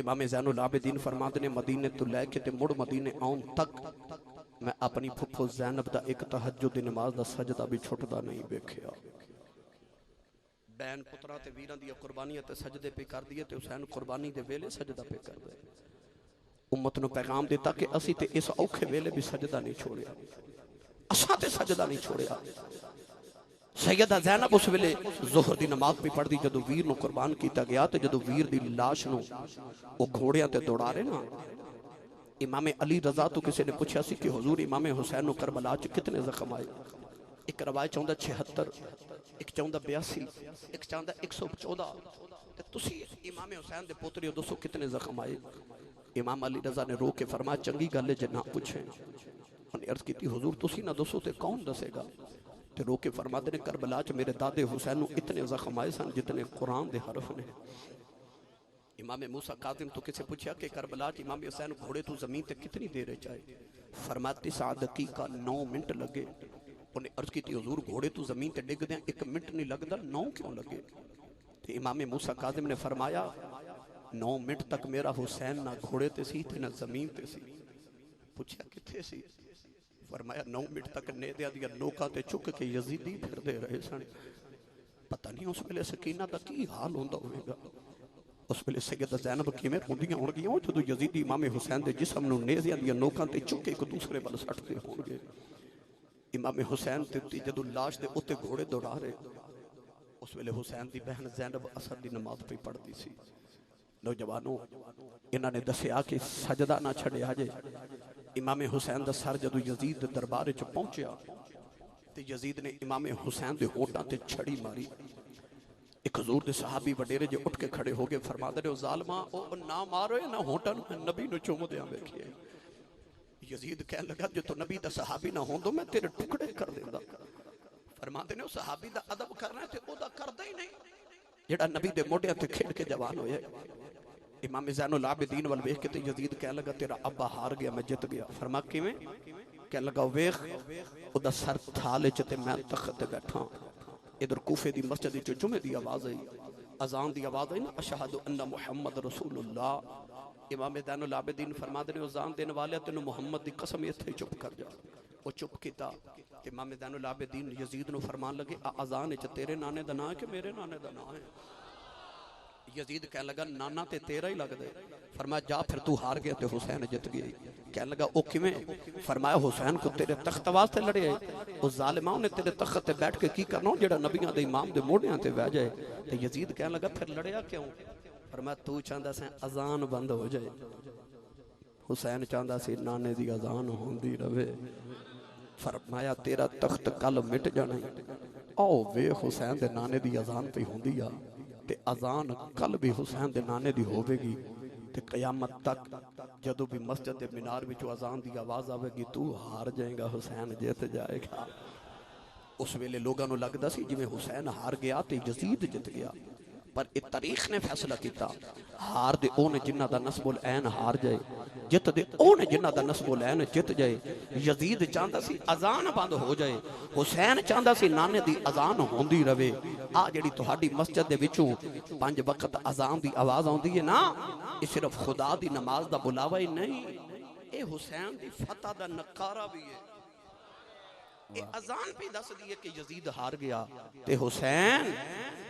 Speaker 2: امام زین العابدین فرماتے نے مدینے تو لے کے تے مڑ مدینے آؤں تک میں اپنی پھپھو زینب دا ایک تہجد دی نماز دا سجدہ بھی چھٹدا نہیں ویکھیا. بین پترا تے ویراں دی قربانیاں تے سجدے پہ کر دیے تے حسین قربانی دے ویلے سجدہ پہ کر دے. امت نو پیغام دیتا کہ اسی تے اس اوکھے ویلے بھی سجدہ نہیں چھوڑیا, اساں تے سجدہ نہیں چھوڑیا. سیدہ زینب اس ویلے ظہر دی نماز بھی پڑھ دی جدو ویر نو قربان کیتا گیا تے جدو ویر دی لاش نو او گھوڑیاں تے دوڑا رہے نا, امام علی رضا تو کسی نے پوچھا سی کہ حضور امام حسین نو کربلا چ کتنے زخم آئے؟ ایک روایت چاہتا 76, ایک چاہتا 82, ایک چاہتا 114. تے تسی امام حسین دے پوتری دسو کتنے زخم آئے؟ امام علی رضا نے رو کے فرمایا چنگی گل ہے جے نہ پوچھیں. انہیں عرض کیتی حضور تسی نہ دسو تے کون دسے گا؟ تے رو کے فرماتے نے کربلا چ میرے دادے حسین نو اتنے زخم آئے سن جتنے قرآن دے حرف نے. امام موسیٰ کاظم تو کسے پوچھا کہ کربلا چ امام حسین گھوڑے تو زمین تے کتنی دیر چاہے؟ فرمایا 9 دقیقہ 9 منٹ لگے. انہیں عرض کی تھی حضور گھوڑے تو زمین تے ڈگ دیں 1 منٹ نہیں لگدا 9 کیوں لگے؟ تے امام موسیٰ کاظم نے فرمایا 9 منٹ تک میرا حسین نہ گھوڑے تے سی تے نہ زمین تے سی. پوچھا کتھے سی؟ فرمایا 9 منٹ تک نیدیاں دیا نوکاں تے چک کے یزیدی پھر دے رہے سن. پتہ نہیں اس ویلے سکینہ دا کی حال ہوندا ہوئے گا. اس ویلے سیدہ زینب کیویں روندیاں ہون گیاں جدوں یزیدی امام حسین دے جسم نو نیزیاں دیا نوکاں تے چک کے ایک دوسرے ول سٹدے ہون گے. امام حسین تے جدوں لاش دے اوتے گھوڑے دوڑا رہے, اس ویلے حسین دی بہن زینب اثر دی نماز پہ پڑھدی سی. نوجوانوں انہاں نے دسیا کہ سجدہ نہ چھڑیا جے. امام حسین دا سر جدو یزید دربار چ پہنچیا تے یزید نے امام حسین دے ہونٹاں تے چھڑی ماری. ایک حضور دے صحابی وڈیرے جے اٹھ کے کھڑے ہو گئے, فرماتے نے او ظالماں او نہ مارو نہ ہونٹاں نبی نو چوم دیاں ویکھیے. یزید کہنے لگا جو تو نبی دا صحابی نہ ہوندو میں تیرے ٹکڑے کر دیندا. فرماتے نے او صحابی دا ادب کرنا ہے تے او دا کردا ہی نہیں جڑا نبی دے موڈیاں تے کھیڑ کے جوان ہوئے. امام زین العابدین وال ویکھ کے تے یزید کہنے لگا تیرا ابا ہار گیا میں جت گیا. فرما کیویں؟ کہنے لگا ویکھ او دا سر تھالے چ تے میں تخت تے بیٹھا. ادھر کوفے دی مسجد وچ جمعے دی آواز آئی, اذان دی آواز آئی نا اشہد ان محمد رسول اللہ. امام زین العابدین فرماتے نے اذان دینے والے تینوں محمد دی قسم ایتھے چپ کر جا. وہ چپ کیتا. امام زین العابدین یزید نو فرمان لگے اذان وچ تیرے نانے دا نام ہے کہ میرے نانے دا نام ہے؟ یزید کہنے لگا نانا تے تیرا ہی لگ دے. فرمایا جا پھر تو ہار گیا تے حسین جت گئی. کہنے لگا او کیویں؟ فرمایا حسین کو تیرے تخت واسطے لڑے او ظالماں نے تیرے تخت تے بیٹھ کے کی کرنا جڑا نبیاں دے امام دے موڑیاں تے بہ جائے. تے یزید کہنے لگا پھر لڑیا کیوں؟ فرمایا تو چاہندا سی اذان بند ہو جائے, حسین چاہندا سی نانے دی اذان ہوندی رہے. فرمایا تیرا تخت کل مٹ جانا او وے حسین دے نانے دی اذان پہ ہوندی آ تے اذان کل بھی حسین دے نانے دی ہوے گی تے قیامت تک جدو بھی مسجد دے مینار وچوں اذان دی آواز آوے گی تو ہار جائے گا حسین جیت جائے گا. اس ویلے لوگاں نو لگدا سی جویں حسین ہار گیا تے یزید جت گیا, پر ایک تاریخ نے فیصلہ کیتا ہار دے اونے جنہ دا نسب العین ہار جائے, جت دے اونے جنہ دا نسب العین جت جائے. یزید چاہندا سی اذان بند ہو جائے, حسین چاہندا سی نانے دی اذان ہوندی رہے. آ جڑی تہاڈی مسجد دے وچوں 5 وقت اذان دی آواز آندی ہے نا, یہ صرف خدا دی نماز دا بلاوا ہی نہیں, اے حسین دی فتح دا نقارہ بھی ہے. اے اذان پہ دس دیئے کہ یزید ہار گیا تے حسین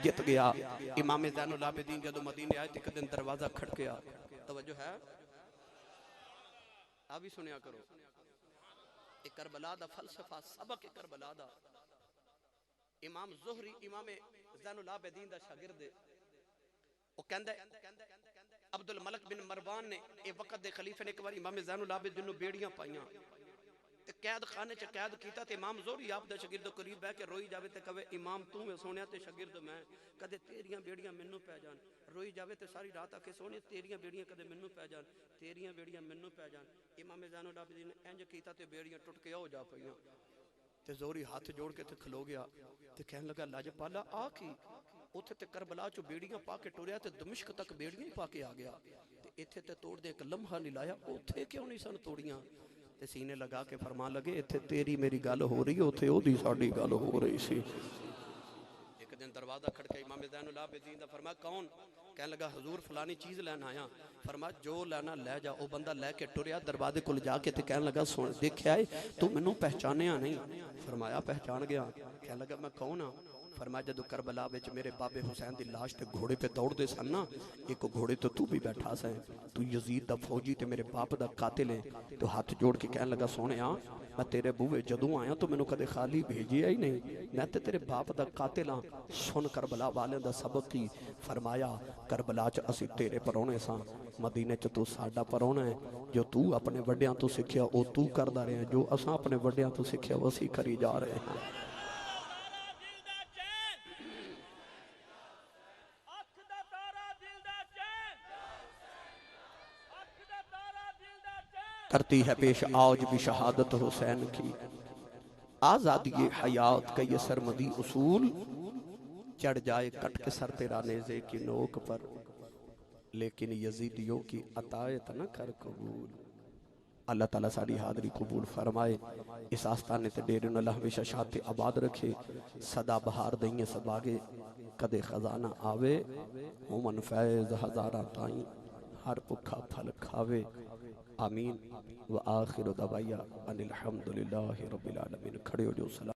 Speaker 2: جت گیا. امام زین العابدین جدو مدینے آئے ایک دن دروازہ کھٹ گیا. توجہ ہے ابھی سنیا کرو. ایک کربلا دا فلسفہ سبق کربلا دا. امام زہری امام زین العابدین دا شاگرد ہے. وہ کہندا ہے عبد الملک بن مروان نے اے وقت دے خلیفے نے ایک بار امام زین العابدین نو بیڑیاں پائیاں تے قید خانے چ قید کیتا تے امام زہری آپ دا شاگرد قریب ہے کہ روئی جاوے تے کہے امام تو میں سونیا تے شاگرد میں, کدے تیریاں بیڑیاں مینوں پے جان. روئی جاوے تے ساری رات آ کے سونے تیریاں بیڑیاں کدے مینوں پے جان, تیریاں بیڑیاں مینوں پے جان. امام زین العابدین نے انج کیتا تے بیڑیاں ٹوٹ کے ہو جا پئیاں. تے زہری ہاتھ جوڑ کے تے کھلو گیا تے کہنے لگا لاجپالا آ کی اوتھے تے کربلا چو بیڑیاں پا کے ٹریا تے دمشق تک بیڑیاں ہی پا کے آ گیا تے ایتھے تے توڑ دے ایک لمحہ نہیں لایا. اوتھے کیوں نہیں سن توڑیاں؟ تے سینے لگا کے فرمان لگے ایتھے تیری میری گل ہو رہی اوتھے او دی ساڈی گل ہو رہی سی. ایک دن دروازہ کھڑکا امام زین العابدین دا فرمایا کون؟ کہنے لگا حضور فلانی چیز لینا آیا. فرمایا جو لینا لے جا. وہ بندہ لے کے ٹریا دروازے کول جا کے تے کہنے لگا سن دیکھیا ہے تو مینوں پہچانیا نہیں. فرمایا پہچان گیا. کہنے لگا میں کون ہاں؟ فرمایا جدو کربلا وچ میرے بابے حسین دی لاش تے گھوڑے پہ دوڑ دے سن نا ایک گھوڑے تو بھی بیٹھا سا تو یزید دا فوجی تے میرے باپ دا قاتل ہے. تو ہاتھ جوڑ کے کہنے لگا سونیا میں تیرے بوئے جدوں آیا تو مینوں کدے خالی بھیجیا ہی نہیں. میں تے تیرے باپ دا قاتل ہاں. سن کربلا والے دا سبق کی. فرمایا کربلا چ اسی تیرے پرونے ساں مدینے چ تو ساڈا پرونا ہے. جو تو اپنے وڈیاں تو سکھیا او تو کردا رہے ہیں جو اساں اپنے وڈیاں تو سکھیا وہ اسی کری جا رہے ہیں. کرتی ہے پیش آج بھی شہادت حسین کی. آزادی حیات کا یہ سرمدی اصول چڑھ جائے کٹ کے سر تیرا نیزے کی نوک پر لیکن یزیدیوں کی عطایت نہ کر قبول. اللہ تعالیٰ ساری حاضری قبول فرمائے. اس آستانے تے ڈیرے نو اللہ ہمیشہ شاد آباد رکھے. صدا بہار دئیے سب آگے کدے خزانہ آوے مومن فیض ہزارہ تائیں ہر پکھا پھل کھاوے. آمین. وآخر دعوایا ان الحمدللہ رب العالمین. کھڑے ہو جو سلام.